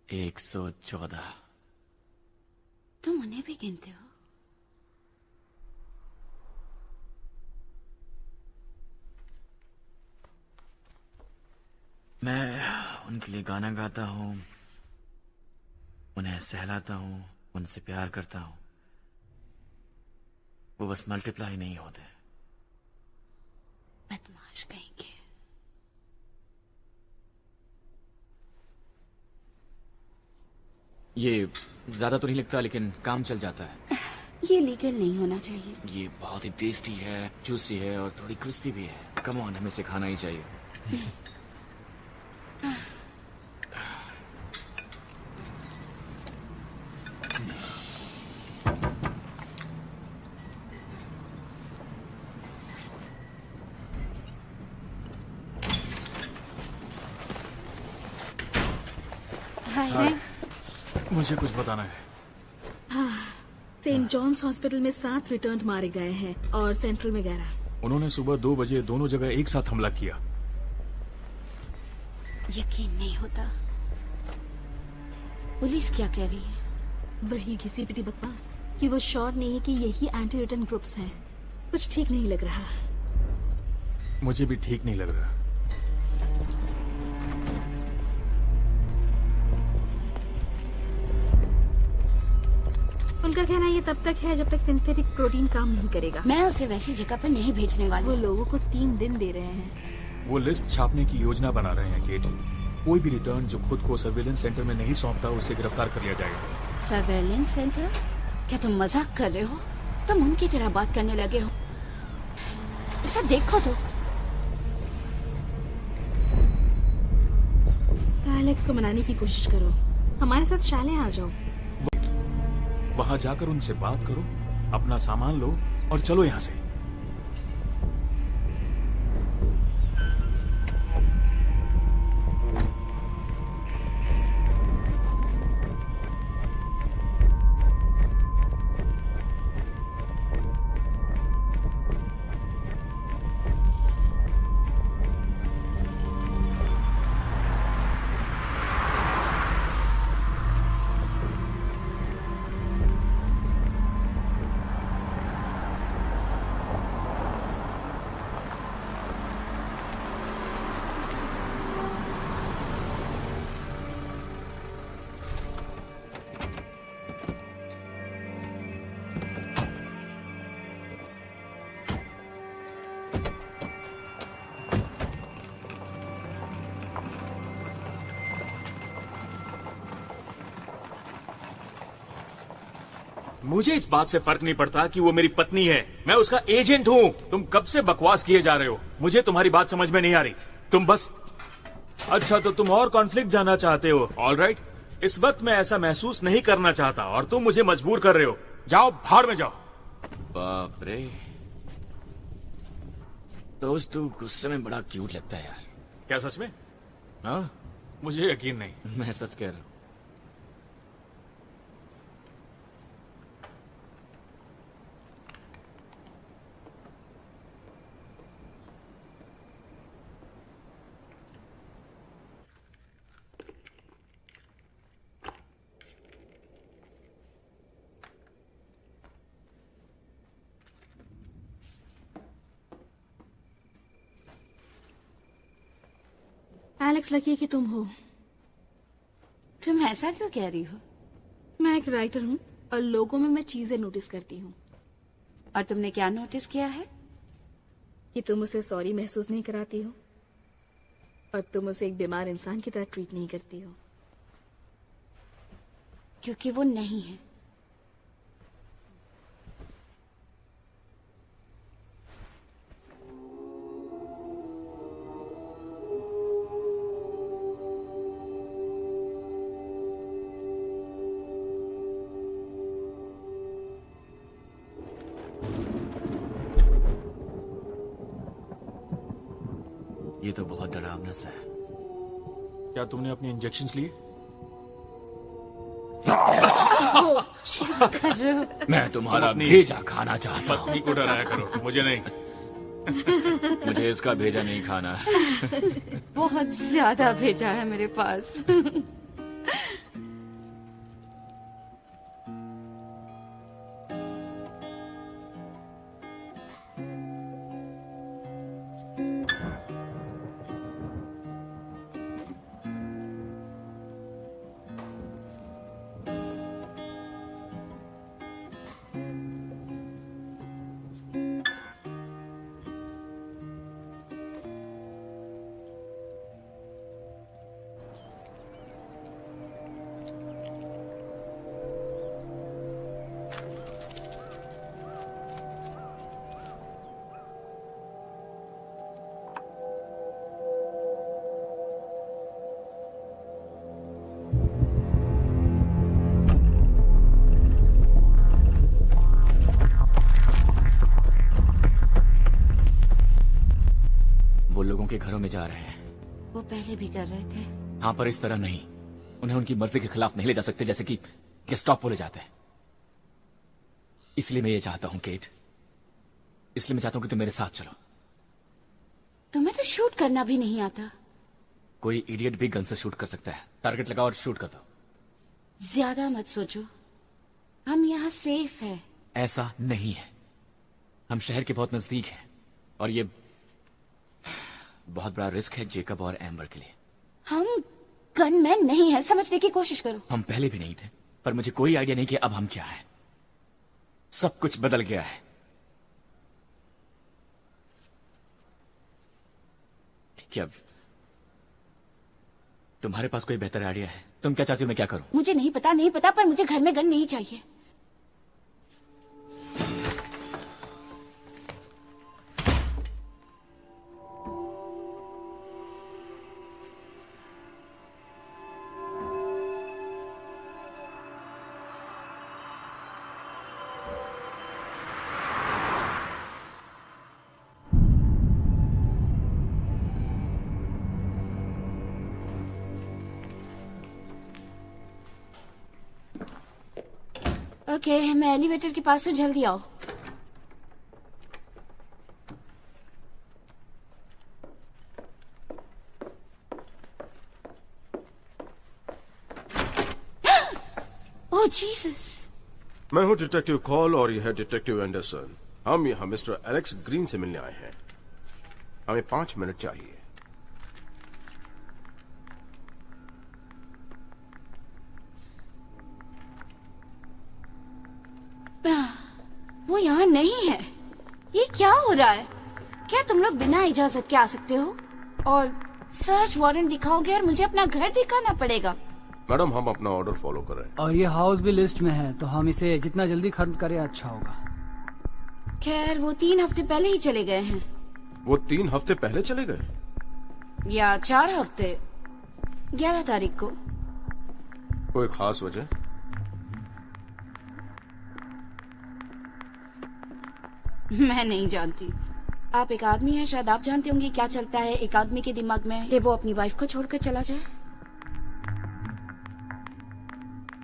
एक 114। तुम उन्हें भी गिनते हो? मैं उनके लिए गाना गाता हूँ, उन्हें सहलाता हूँ, उनसे प्यार करता हूँ। वो बस मल्टीप्लाई नहीं होते। बदमाश कहेंगे। ये ज्यादा तो नहीं लगता, लेकिन काम चल जाता है। ये लीगल नहीं होना चाहिए। ये बहुत ही टेस्टी है, जूसी है और थोड़ी क्रिस्पी भी है। कम ऑन, हमें इसे खाना ही चाहिए। हैं? मुझे कुछ बताना है। सेंट जॉन्स हॉस्पिटल में 7 रिटर्न मारे गए हैं और सेंट्रल में 11। उन्होंने सुबह 2 बजे दोनों जगह एक साथ हमला किया। यकीन नहीं होता। पुलिस क्या कह रही है? वही घिसी पिटी बकवास कि वो श्योर नहीं है कि यही एंटी रिटर्न ग्रुप्स हैं। कुछ ठीक नहीं लग रहा। मुझे भी ठीक नहीं लग रहा। उनका कहना ये तब तक है जब तक सिंथेटिक प्रोटीन काम नहीं करेगा। मैं उसे वैसी जगह पर नहीं भेजने वाली। वो लोगों को 3 दिन दे रहे हैं। वो लिस्ट छापने की योजना बना रहे हैं केट। कोई भी रिटर्न जो खुद को सर्वेलेंस सेंटर में नहीं सौंपता उसे गिरफ्तार कर लिया जाएगा। Surveillance centre? क्या तुम मजाक कर रहे हो? तुम उनकी तरह बात करने लगे हो। इसे देखो तो। एलेक्स को मनाने की कोशिश करो। हमारे साथ शाले आ जाओ। वहां जाकर उनसे बात करो, अपना सामान लो और चलो यहाँ से। मुझे इस बात से फर्क नहीं पड़ता कि वो मेरी पत्नी है। मैं उसका एजेंट हूँ। तुम कब से बकवास किए जा रहे हो? मुझे तुम्हारी बात समझ में नहीं आ रही। तुम बस अच्छा तो तुम और कॉन्फ्लिक्ट जानना चाहते हो। ऑल राइट, इस वक्त मैं ऐसा महसूस नहीं करना चाहता और तुम मुझे मजबूर कर रहे हो। जाओ भाड़ में जाओ। बाप रे, दोस्त तू गुस्से में बड़ा क्यूट लगता है यार। क्या सच में? हाँ, मुझे यकीन नहीं। मैं सच कह रहा हूँ। एलेक्स, लकी कि तुम हो। तुम ऐसा क्यों कह रही हो? मैं एक राइटर हूँ और लोगों में मैं चीजें नोटिस करती हूँ। और तुमने क्या नोटिस किया है? कि तुम उसे सॉरी महसूस नहीं कराती हो और तुम उसे एक बीमार इंसान की तरह ट्रीट नहीं करती हो। क्योंकि वो नहीं है। ये तो बहुत डरावना सा है। क्या तुमने अपने इंजेक्शंस लिए? मैं तुम्हारा भेजा खाना चाहता हूँ। पत्नी को डराया करो, मुझे नहीं। मुझे इसका भेजा नहीं खाना। बहुत ज्यादा भेजा है मेरे पास। वो लोगों के घरों में जा रहे हैं। वो पहले भी कर रहे थे। हाँ, पर इस तरह नहीं। उन्हें उनकी मर्जी के खिलाफ नहीं ले जा सकते, जैसे कि गेस्टापो ले जाते हैं। इसलिए मैं ये चाहता हूं केट, इसलिए मैं चाहता हूं कि तुम मेरे साथ चलो। तुम्हें तो शूट करना भी नहीं आता। कोई इडियट भी गन से शूट कर सकता है। टारगेट लगाओ और शूट कर दो। ज्यादा मत सोचो, हम यहाँ सेफ है। ऐसा नहीं है, हम शहर के बहुत नजदीक हैं और ये बहुत बड़ा रिस्क है जेकब और एम्बर के लिए। हम गनमैन नहीं है, समझने की कोशिश करो। हम पहले भी नहीं थे, पर मुझे कोई आइडिया नहीं कि अब हम क्या है। सब कुछ बदल गया है। क्या तुम्हारे पास कोई बेहतर आइडिया है? तुम क्या चाहती हो मैं क्या करूं? मुझे नहीं पता, पर मुझे घर में गन नहीं चाहिए। ओके, मैं एलिवेटर के पास हूँ, जल्दी आओ। ओह जीसस। मैं हूँ डिटेक्टिव कॉल और यह है डिटेक्टिव एंडरसन। हम यहाँ मिस्टर एलेक्स ग्रीन से मिलने आए हैं। हमें 5 मिनट चाहिए। वो यहाँ नहीं है। ये क्या हो रहा है? क्या तुम लोग बिना इजाजत के आ सकते हो और सर्च वारंट दिखाओगे और मुझे अपना घर दिखाना पड़ेगा? मैडम, हम अपना ऑर्डर फॉलो कर रहे हैं। और ये हाउस भी लिस्ट में है, तो हम इसे जितना जल्दी खत्म करें अच्छा होगा। खैर, वो 3 हफ्ते पहले ही चले गए हैं। वो 3 हफ्ते पहले चले गए? या 4 हफ्ते, 11 तारीख को। कोई खास वजह? मैं नहीं जानती। आप एक आदमी हैं, शायद आप जानते होंगे क्या चलता है एक आदमी के दिमाग में कि वो अपनी वाइफ को छोड़कर चला जाए।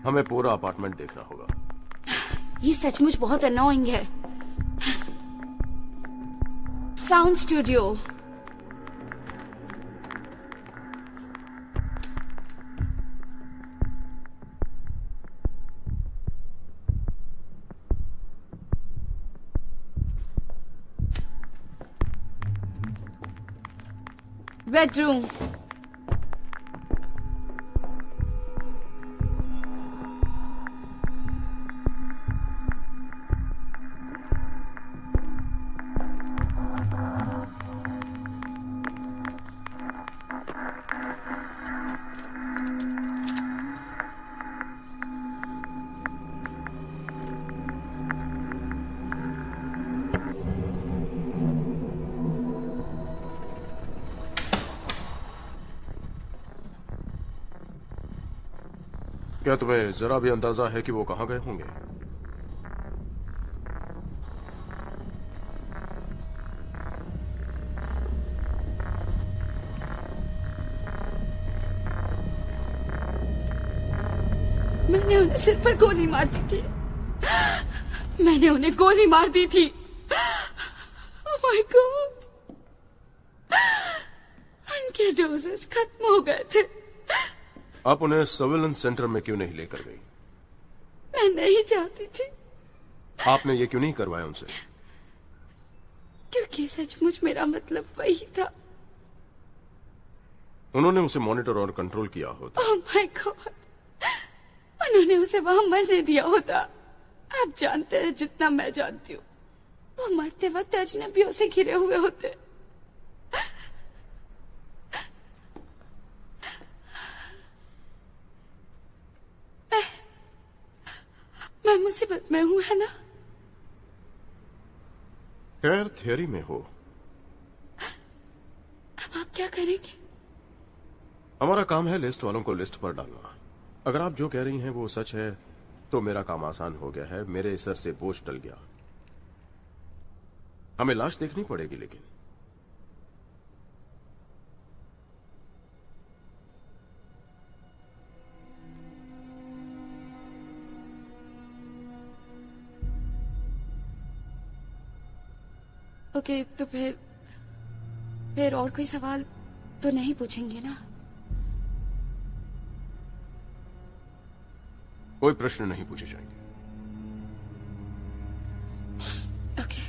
हमें पूरा अपार्टमेंट देखना होगा। ये सचमुच बहुत अनोइंग है। Sound studio. बेडरूम। क्या तुम्हें जरा भी अंदाजा है कि वो कहां गए होंगे? मैंने उन्हें सिर पर गोली मार दी थी। मैंने उन्हें गोली मार दी थी। Oh my God. उनके डोजेस खत्म हो गए थे। आप उन्हें सर्विलेंस सेंटर में क्यों नहीं लेकर गई? मैं नहीं चाहती थी। आपने ये क्यों नहीं करवाया उनसे? क्योंकि सचमुच मेरा मतलब वही था। उन्होंने उसे मॉनिटर और कंट्रोल किया होता। ओह माय गॉड, उन्होंने उसे वहां मरने दिया होता। आप जानते हैं जितना मैं जानती हूँ, वो मरते वक्त अजनबियों से घिरे हुए होते। मैं मुसीबत में हूँ, है ना? खैर, थियरी में हो। अब आप क्या करेंगे? हमारा काम है लिस्ट वालों को लिस्ट पर डालना। अगर आप जो कह रही हैं वो सच है तो मेरा काम आसान हो गया है। मेरे सर से बोझ टल गया। हमें लाश देखनी पड़ेगी, लेकिन ओके, तो फिर और कोई सवाल तो नहीं पूछेंगे ना? कोई प्रश्न नहीं पूछे जाएंगे। Okay.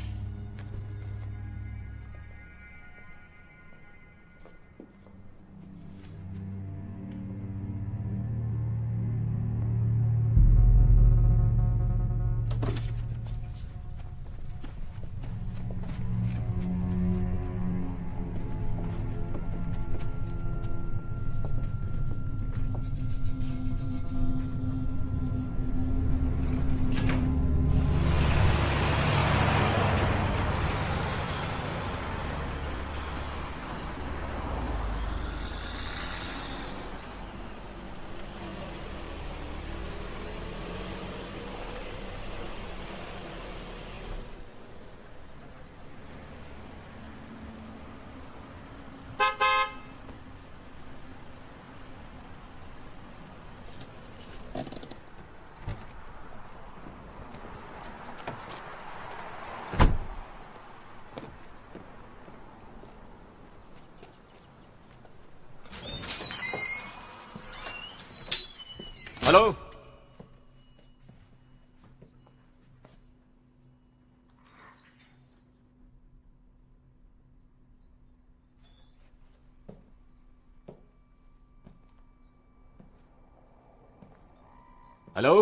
Hello, hello,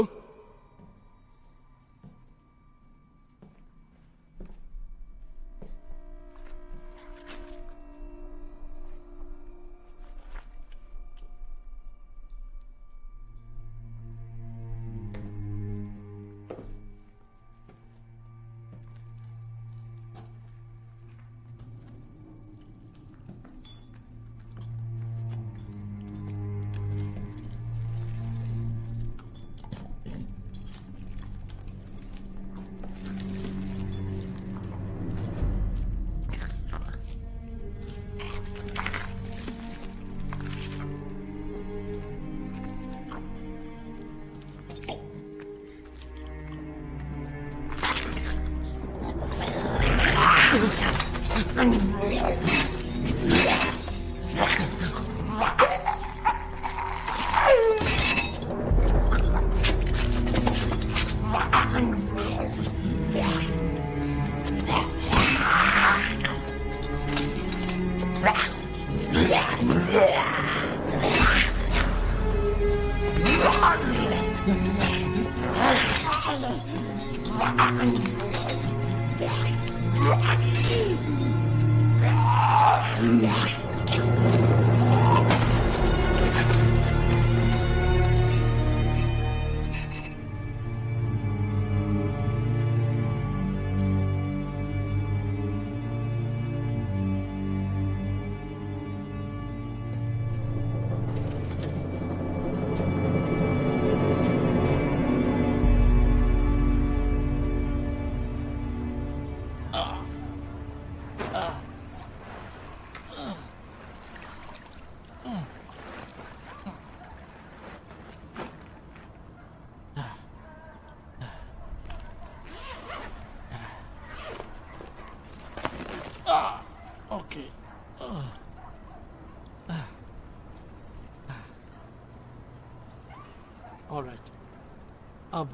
okay. Alright, अब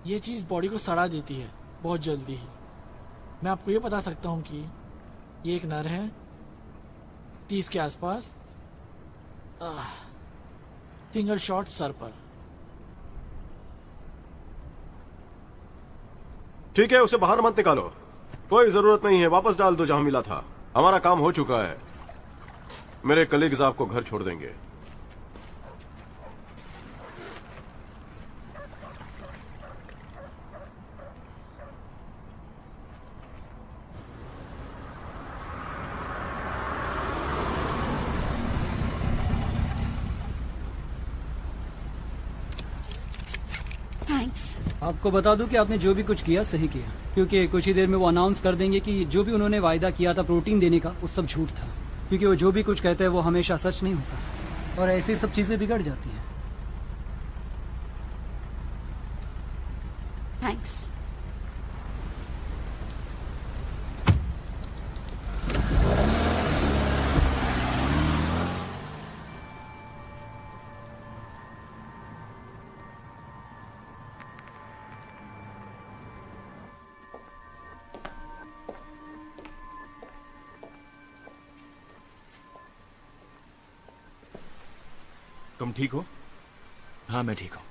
ये चीज बॉडी को सड़ा देती है बहुत जल्दी ही। मैं आपको ये बता सकता हूँ कि ये एक नर है 30 के आसपास, सिंगल शॉट सर पर। ठीक है, उसे बाहर मत निकालो, कोई जरूरत नहीं है, वापस डाल दो जहां मिला था। हमारा काम हो चुका है, मेरे कलीग्स आपको घर छोड़ देंगे। आपको बता दूं कि आपने जो भी कुछ किया सही किया, क्योंकि कुछ ही देर में वो अनाउंस कर देंगे कि जो भी उन्होंने वायदा किया था प्रोटीन देने का वो सब झूठ था, क्योंकि वो जो भी कुछ कहते हैं वो हमेशा सच नहीं होता और ऐसी सब चीजें बिगड़ जाती हैं। थैंक्स। तुम ठीक हो? हाँ मैं ठीक हूँ।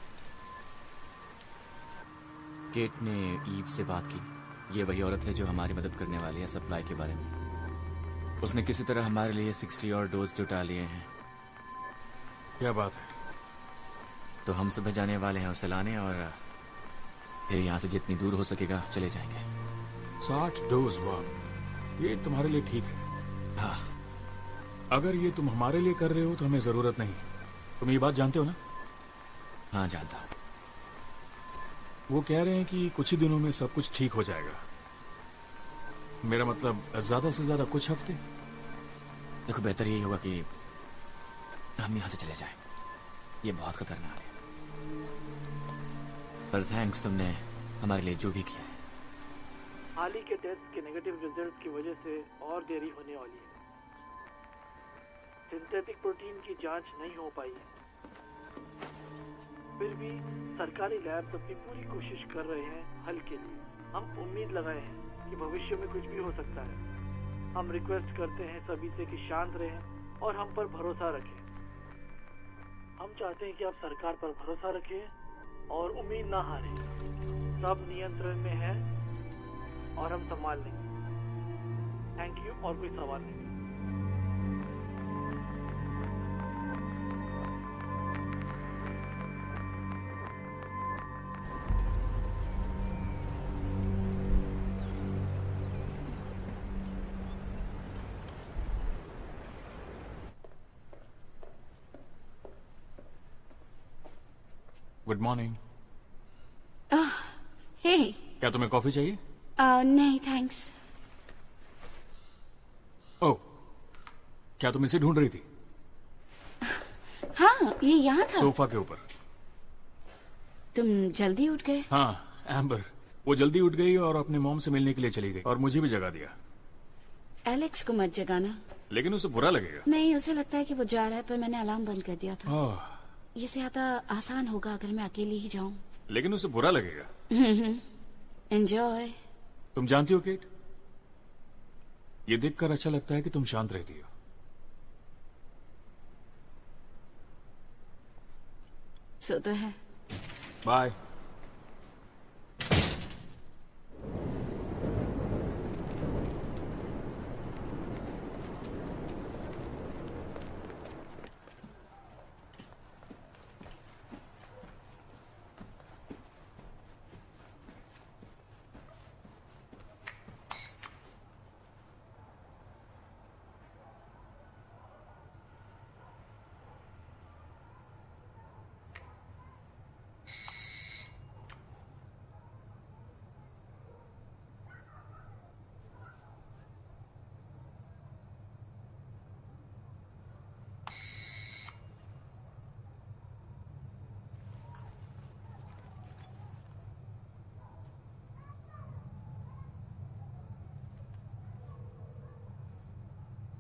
केट ने ईव से बात की। ये वही औरत है जो हमारी मदद करने वाली है सप्लाई के बारे में। उसने किसी तरह हमारे लिए 60 और डोज जुटा लिए हैं। क्या बात है? तो हम सुबह जाने वाले हैं उसे लाने और फिर यहाँ से जितनी दूर हो सकेगा चले जाएंगे। 60 डोज? वाह, ये तुम्हारे लिए ठीक है। हाँ। अगर ये तुम हमारे लिए कर रहे हो तो हमें जरूरत नहीं। तुम ये बात जानते हो ना? हाँ जानता हूँ। वो कह रहे हैं कि कुछ ही दिनों में सब कुछ ठीक हो जाएगा। मेरा मतलब ज्यादा से ज्यादा कुछ हफ्ते। देखो बेहतर यही होगा कि हम यहाँ से चले जाएं। ये बहुत खतरनाक है। पर थैंक्स, तुमने हमारे लिए जो भी किया है। हाल ही के टेस्ट के नेगेटिव रिजल्ट की वजह से और देरी होने वाली है। सिंथेटिक प्रोटीन की जांच नहीं हो पाई है। फिर भी सरकारी लैब्स अपनी पूरी कोशिश कर रहे हैं हल के लिए। हम उम्मीद लगाए हैं कि भविष्य में कुछ भी हो सकता है। हम रिक्वेस्ट करते हैं सभी से कि शांत रहें और हम पर भरोसा रखें। हम चाहते हैं कि आप सरकार पर भरोसा रखें और उम्मीद ना हारें। सब नियंत्रण में है और हम संभाल लेंगे। Thank you. और कोई सवाल नहीं? Good morning. हे, क्या तुम्हें कॉफी चाहिए? नहीं थैंक्स। ओह, क्या तुम इसे ढूंढ रही थी? हाँ, ये यहाँ था। सोफा के ऊपर। तुम जल्दी उठ गए? हाँ, एम्बर वो जल्दी उठ गई और अपने मॉम से मिलने के लिए चली गई और मुझे भी जगा दिया। एलेक्स को मत जगाना। लेकिन उसे बुरा लगेगा। नहीं, उसे लगता है कि वो जा रहा है, पर मैंने अलार्म बंद कर दिया था। ओह, ये ज्यादा आसान होगा अगर मैं अकेली ही जाऊं। लेकिन उसे बुरा लगेगा। एंजॉय। तुम जानती हो केट, ये देखकर अच्छा लगता है कि तुम शांत रहती हो। सो तो है। बाय।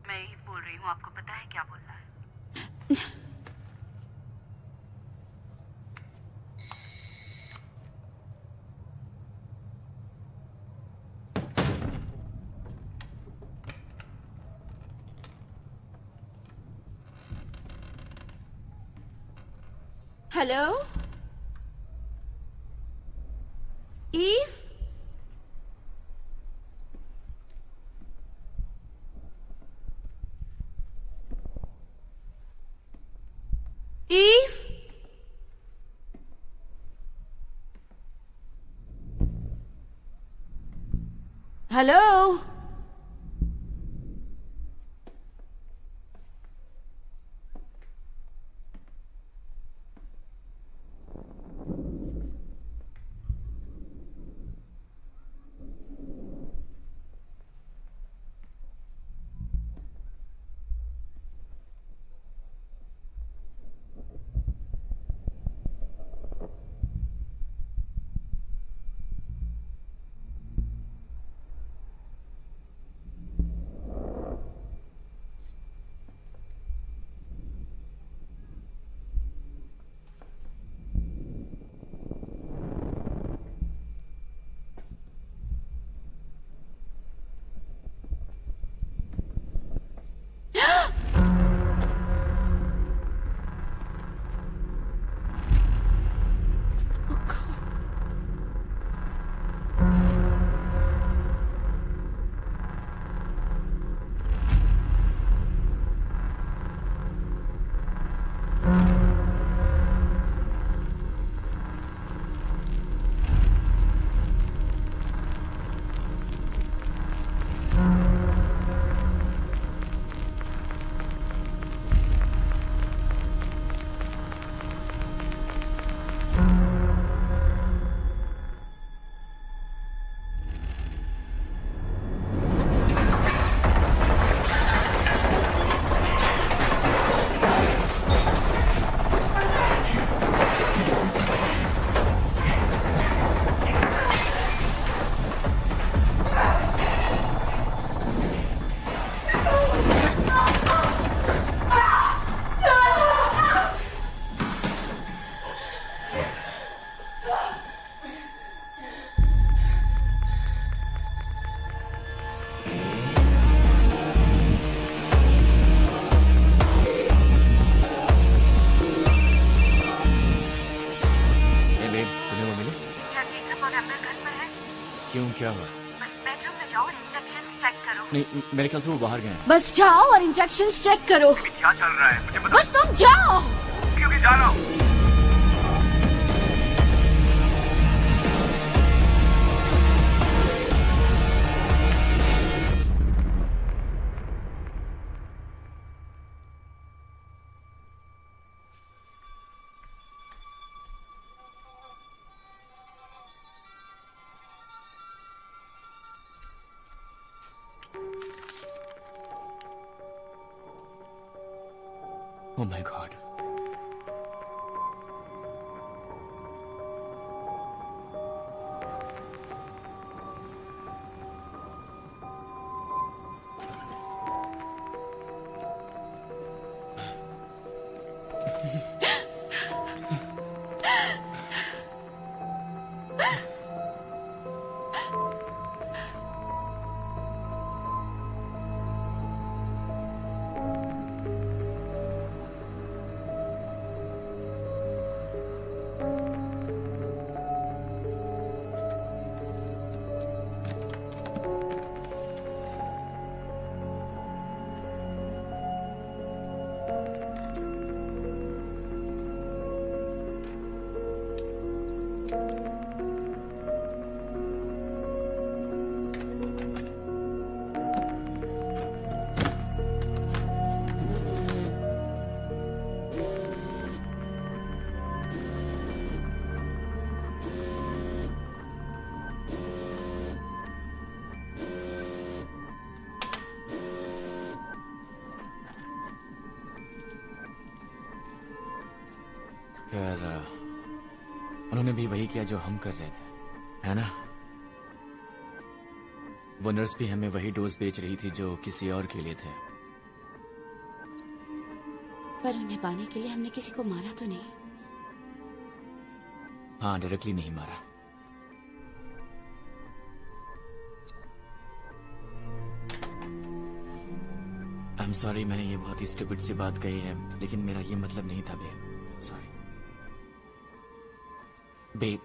मैं ही बोल रही हूँ, आपको पता है क्या बोलना है? Hello Eve. Eve, hello. क्या हुआ? बेडरूम में जाओ और इंजेक्शन चेक करो। नहीं, मेरे ख्याल से वो बाहर गए हैं। बस जाओ और इंजेक्शन चेक करो। क्या चल रहा है मुझे बता। बस तुम जाओ। क्योंकि जा रहा हूँ। Oh my God. खैर, उन्होंने भी वही किया जो हम कर रहे थे, है ना? वो नर्स भी हमें वही डोज बेच रही थी जो किसी और के लिए थे। पर उन्हें पाने के लिए हमने किसी को मारा तो नहीं? हाँ, डायरेक्टली नहीं मारा। आई एम सॉरी, मैंने ये बहुत ही स्टूपिड सी बात कही है, लेकिन मेरा ये मतलब नहीं था बेब। Sorry babe.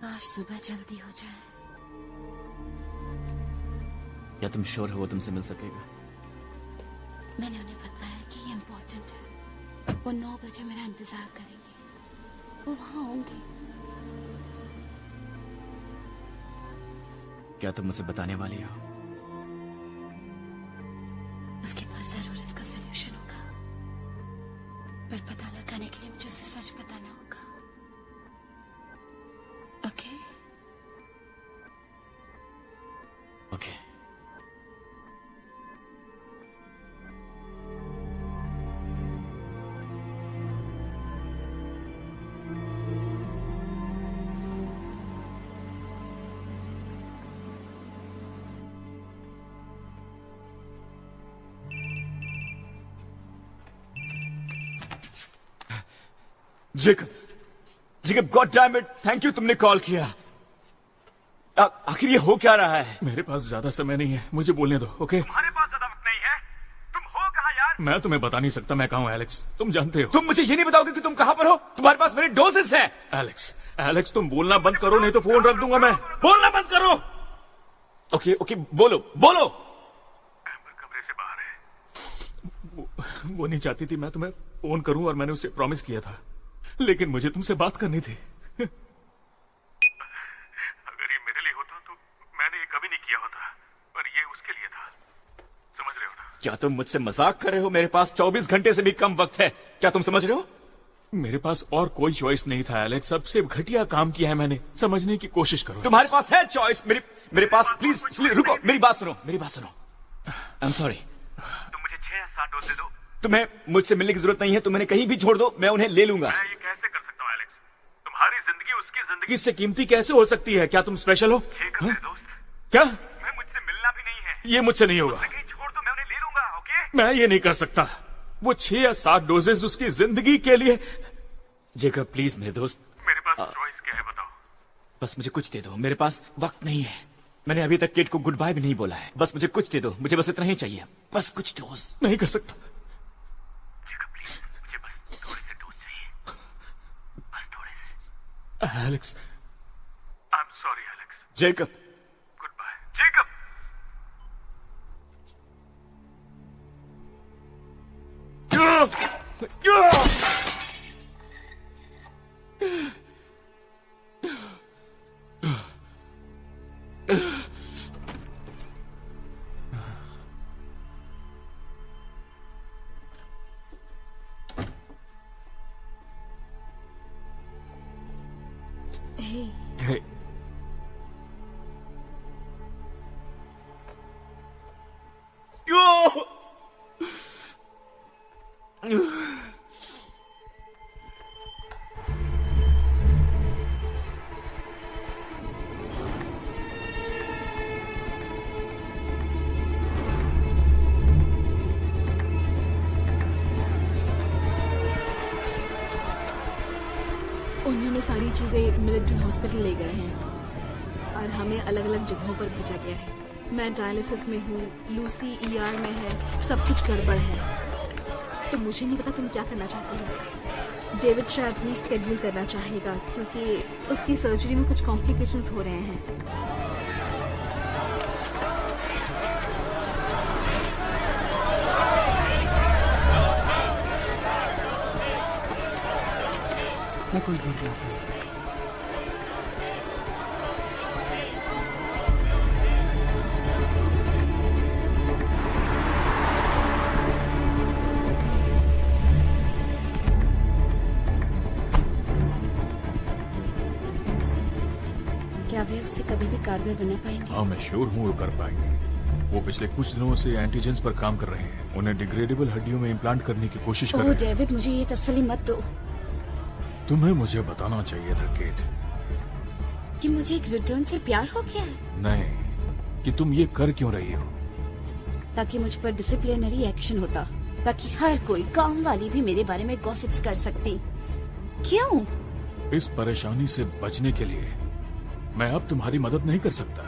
काश सुबह जल्दी हो जाए। क्या तुम श्योर हो वो तुमसे मिल सकेगा? मैंने उन्हें बताया कि ये इम्पोर्टेंट है। वो 9 बजे मेरा इंतजार करेंगे। वो वहां होंगे। क्या तुम मुझे बताने वाली हो? उसके पास जरूर इसका सलूशन होगा, पर पता लगाने के लिए मुझे उसे सच बताना होगा। ओके? ओके। जिगब god damn it, thank you तुमने कॉल किया। आखिर ये हो क्या रहा है? मेरे पास ज्यादा समय नहीं है, मुझे बोलने दो। ओके? तुम्हारे पास ज्यादा वक्त नहीं है। तुम हो कहाँ यार? मैं तुम्हें बता नहीं सकता मैं कहाँ हूँ एलेक्स, तुम जानते हो। तुम मुझे ये नहीं बताओगे कि तुम कहाँ पर हो? तुम्हारे पास मेरे डोजेस हैं। एलेक्स तुम बोलना बंद करो, नहीं तो फोन रख दूंगा मैं। बोलना बंद करो। ओके ओके, बोलो बोलो। एम्बर कमरे से बाहर है। वो नहीं चाहती थी मैं तुम्हें फोन करूं, और मैंने उसे प्रॉमिस किया था, लेकिन मुझे तुमसे बात करनी थी। अगर ये मेरे लिए होता तो मैंने ये कभी नहीं किया होता, पर ये उसके लिए था। समझ रहे हो ना? क्या तुम मुझसे मजाक कर रहे हो? मेरे पास 24 घंटे से भी कम वक्त है, क्या तुम समझ रहे हो? मेरे पास और कोई चॉइस नहीं था एलेक्स, सबसे घटिया काम किया है मैंने। समझने की कोशिश करो। तुम्हारे पास है चॉइस, मेरे पास। प्लीज रुको, मेरी बात सुनो, मेरी बात सुनो। आई एम सॉरी। तुम मुझे 6 या 7 डोज दे दो। तुम्हें मुझसे मिलने की जरूरत नहीं है, तुम उन्हें कहीं भी छोड़ दो, मैं उन्हें ले लूंगा। मैं ये कैसे कर सकता हूँ एलेक्स? तुम्हारी जिंदगी उसकी जिंदगी इससे कीमती कैसे हो सकती है? क्या तुम स्पेशल हो? दोस्त। क्या? मैं मुझसे मिलना भी नहीं है। ये मुझसे नहीं होगा। कहीं छोड़ दो, मैं उन्हें ले लूंगा। ओके? मैं ये नहीं कर सकता। वो 6 या 7 डोजेस उसकी जिंदगी के लिए। जेकब प्लीज मेरे दोस्त। मेरे पास चॉइस क्या है बताओ? बस मुझे कुछ दे दो, मेरे पास वक्त नहीं है। मैंने अभी तक किड को गुड बाय भी नहीं बोला है। बस मुझे कुछ दे दो, मुझे बस इतना ही चाहिए, बस कुछ डोज। नहीं कर सकता। मुझे बस थोड़े से डोज चाहिए, बस थोड़े से। Alex, I am sorry Alex. Jacob, good bye Jacob. Hey. उन्होंने सारी चीजें मिलिट्री हॉस्पिटल ले गए हैं और हमें अलग अलग जगहों पर भेजा गया है। मैं डायलिसिस में हूँ, लूसी ER में है, सब कुछ गड़बड़ है। तो मुझे नहीं पता तुम क्या करना चाहती हो। डेविड शायद रीस्केड्यूल करना चाहेगा क्योंकि उसकी सर्जरी में कुछ कॉम्प्लिकेशंस हो रहे हैं। मैं कुछ देर में आता हूँ। क्या वे उससे कभी भी कारगर बना पाएंगे? हाँ, मैं श्योर हूँ वो कर पाएंगे। वो पिछले कुछ दिनों से एंटीजेंस पर काम कर रहे हैं। उन्हें डिग्रेडेबल हड्डियों में इम्प्लांट करने की कोशिश कर रहे हैं। डेविड, मुझे ये तसल्ली मत दो। तुम्हें मुझे बताना चाहिए था केट कि मुझे एक रिटर्न से प्यार हो गया है। नहीं, कि तुम ये कर क्यों रही हो। ताकि मुझ पर डिसिप्लिनरी एक्शन होता, ताकि हर कोई गांव वाली भी मेरे बारे में गॉसिप्स कर सकती। क्यों? इस परेशानी से बचने के लिए मैं अब तुम्हारी मदद नहीं कर सकता।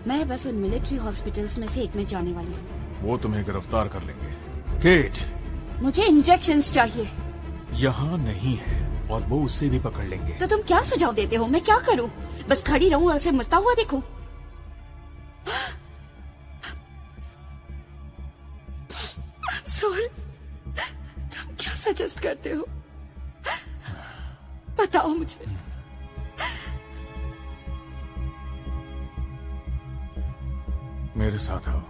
मैं बस उन मिलिट्री हॉस्पिटल्स में से एक में जाने वाली हूँ। वो तुम्हें गिरफ्तार कर लेंगे। केट, मुझे इंजेक्शंस चाहिए। यहाँ नहीं है और वो उससे भी पकड़ लेंगे। तो तुम क्या सुझाव देते हो? मैं क्या करूं? बस खड़ी रहूं और उसे मरता हुआ देखूं? सॉरी, तुम क्या सजेस्ट करते हो? बताओ मुझे। मेरे साथ आओ।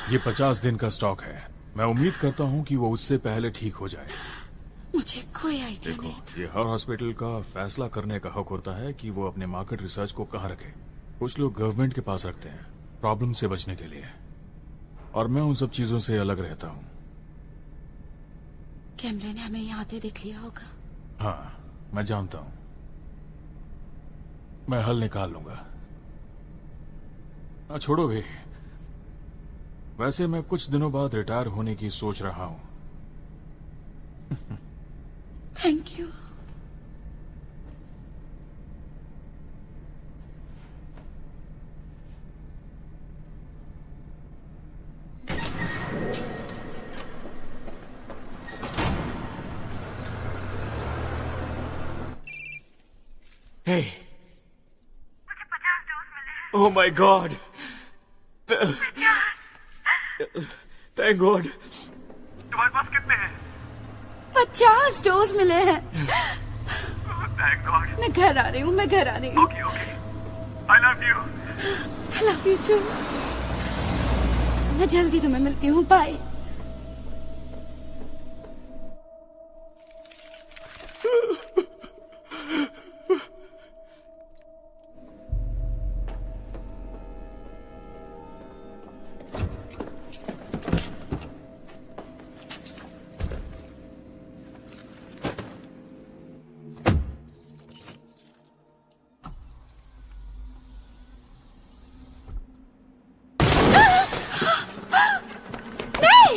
ये 50 दिन का स्टॉक है। मैं उम्मीद करता हूँ कि वो उससे पहले ठीक हो जाए। मुझे कोई आइडिया नहीं था। ये हर हॉस्पिटल का फैसला करने का हक होता है कि वो अपने मार्केट रिसर्च को कहाँ रखे। कुछ लोग गवर्नमेंट के पास रखते हैं प्रॉब्लम से बचने के लिए, और मैं उन सब चीजों से अलग रहता हूँ। कैमरे ने हमें यहाँ आते देख लिया होगा। हाँ, मैं जानता हूँ। मैं हल निकाल लूंगा। छोड़ो भी, वैसे मैं कुछ दिनों बाद रिटायर होने की सोच रहा हूँ। Thank you. Hey. Oh my God. Thank God. तुम्हारे पास कितने हैं? 50 डोज मिले हैं। Thank God. मैं घर आ रही हूँ, मैं घर आ रही हूँ। Okay, okay. I love you. I love you too. मैं जल्दी तुम्हें मिलती हूँ। बाय। नहीं,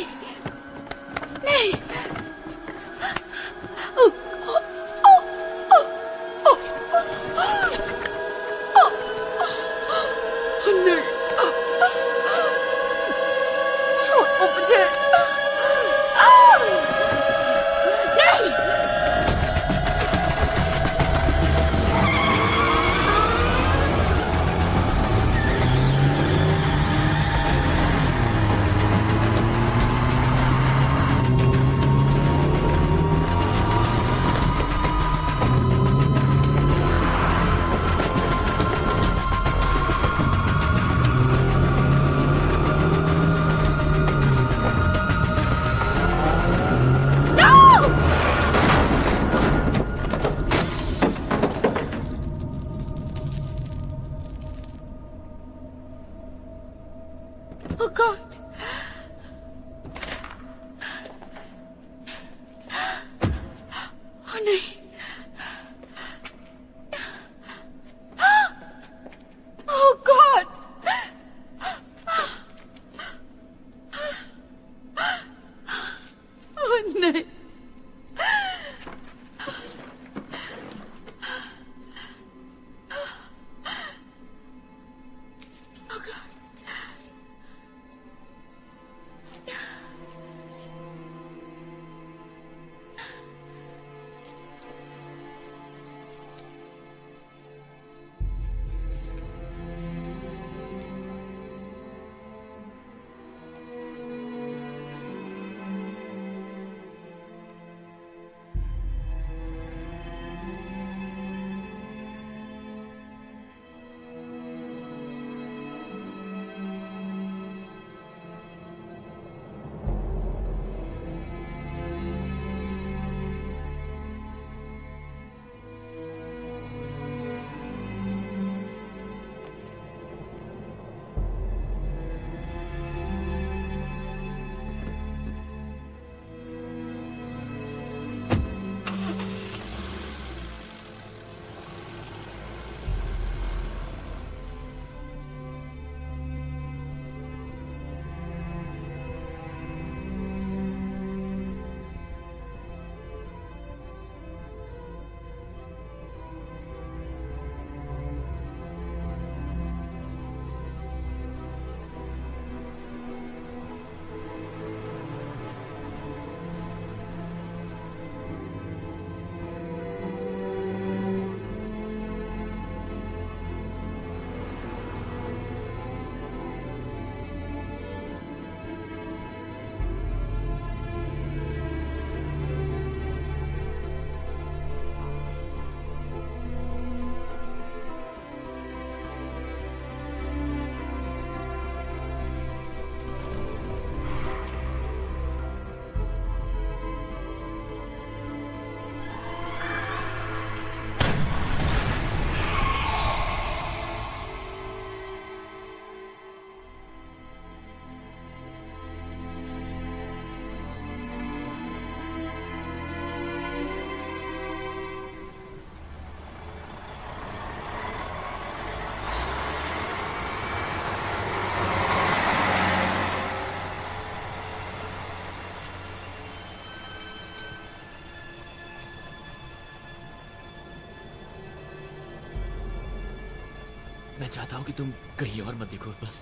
मैं चाहता हूँ कि तुम कहीं और मत देखो, बस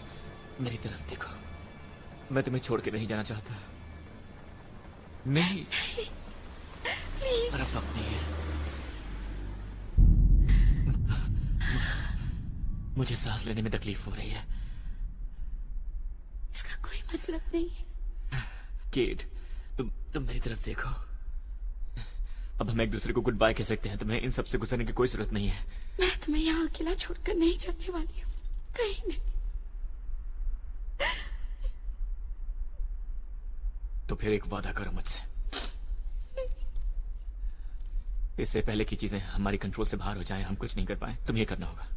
मेरी तरफ देखो। मैं तुम्हें छोड़ के नहीं जाना चाहता। नहीं, पर अब वक्त नहीं है। मुझे सांस लेने में तकलीफ हो रही है। इसका कोई मतलब नहीं है। केट, तुम मेरी तरफ देखो। अब हम एक दूसरे को गुड बाय कह सकते हैं। तुम्हें इन सब से गुजरने की कोई जरूरत नहीं है। मैं तुम्हें यहाँ अकेला छोड़कर नहीं जाने वाली हूँ, कहीं नहीं। तो फिर एक वादा करो मुझसे। इससे पहले की चीजें हमारी कंट्रोल से बाहर हो जाएं, हम कुछ नहीं कर पाए, तुम्हें करना होगा।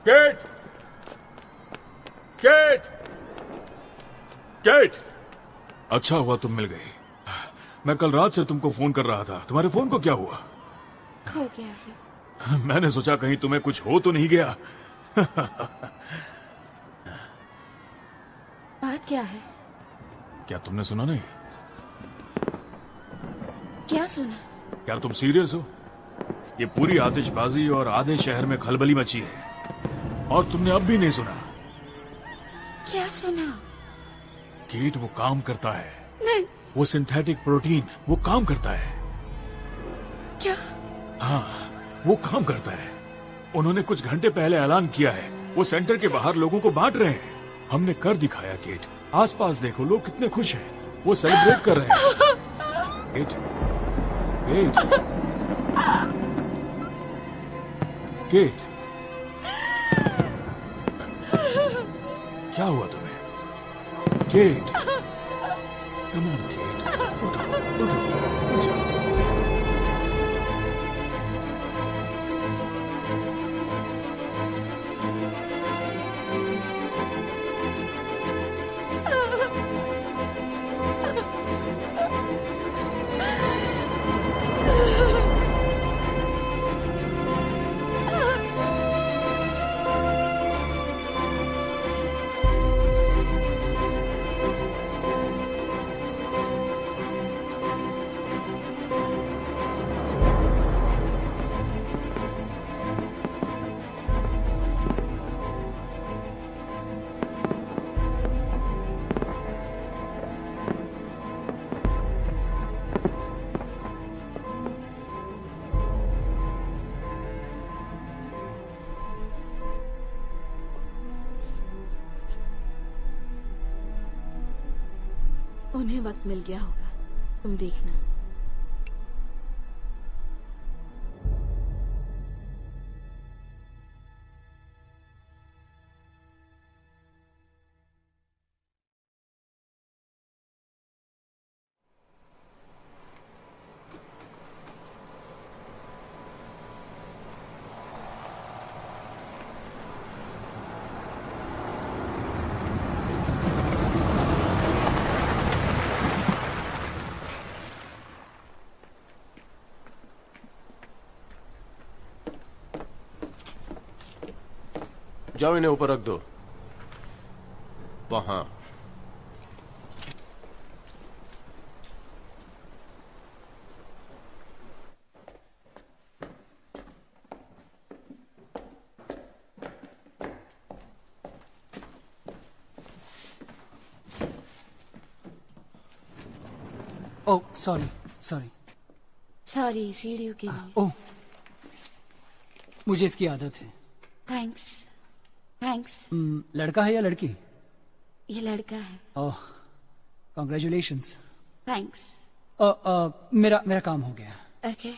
केट! केट! केट! अच्छा हुआ तुम मिल गई। मैं कल रात से तुमको फोन कर रहा था। तुम्हारे फोन को क्या हुआ? खो गया है। मैंने सोचा कहीं तुम्हें कुछ हो तो नहीं गया। बात क्या है? क्या तुमने सुना नहीं? क्या सुना? क्या तुम सीरियस हो? ये पूरी आतिशबाजी और आधे शहर में खलबली मची है और तुमने अब भी नहीं सुना? क्या सुना? केट वो काम करता है। नहीं। वो सिंथेटिक प्रोटीन वो काम करता है। क्या? हाँ, वो काम करता है। उन्होंने कुछ घंटे पहले ऐलान किया है। वो सेंटर के बाहर लोगों को बांट रहे हैं। हमने कर दिखाया केट। आसपास देखो, लोग कितने खुश हैं। वो सेलिब्रेट कर रहे हैं। केट, केट, केट, क्या हुआ तुम्हें? केट, कम ऑन केट, उठो, उठ जाओ। उन्हें वक्त मिल गया होगा, तुम देखना। जाओ, इन्हें ऊपर रख दो। वहां। ओह सॉरी सॉरी सॉरी, सीढ़ियों के लिए। ओह, मुझे इसकी आदत है। Thanks thanks. लड़का है या लड़की? ये लड़का है। ओह, कॉन्ग्रेचुलेशंस। थैंक्स। मेरा काम हो गया। ओके।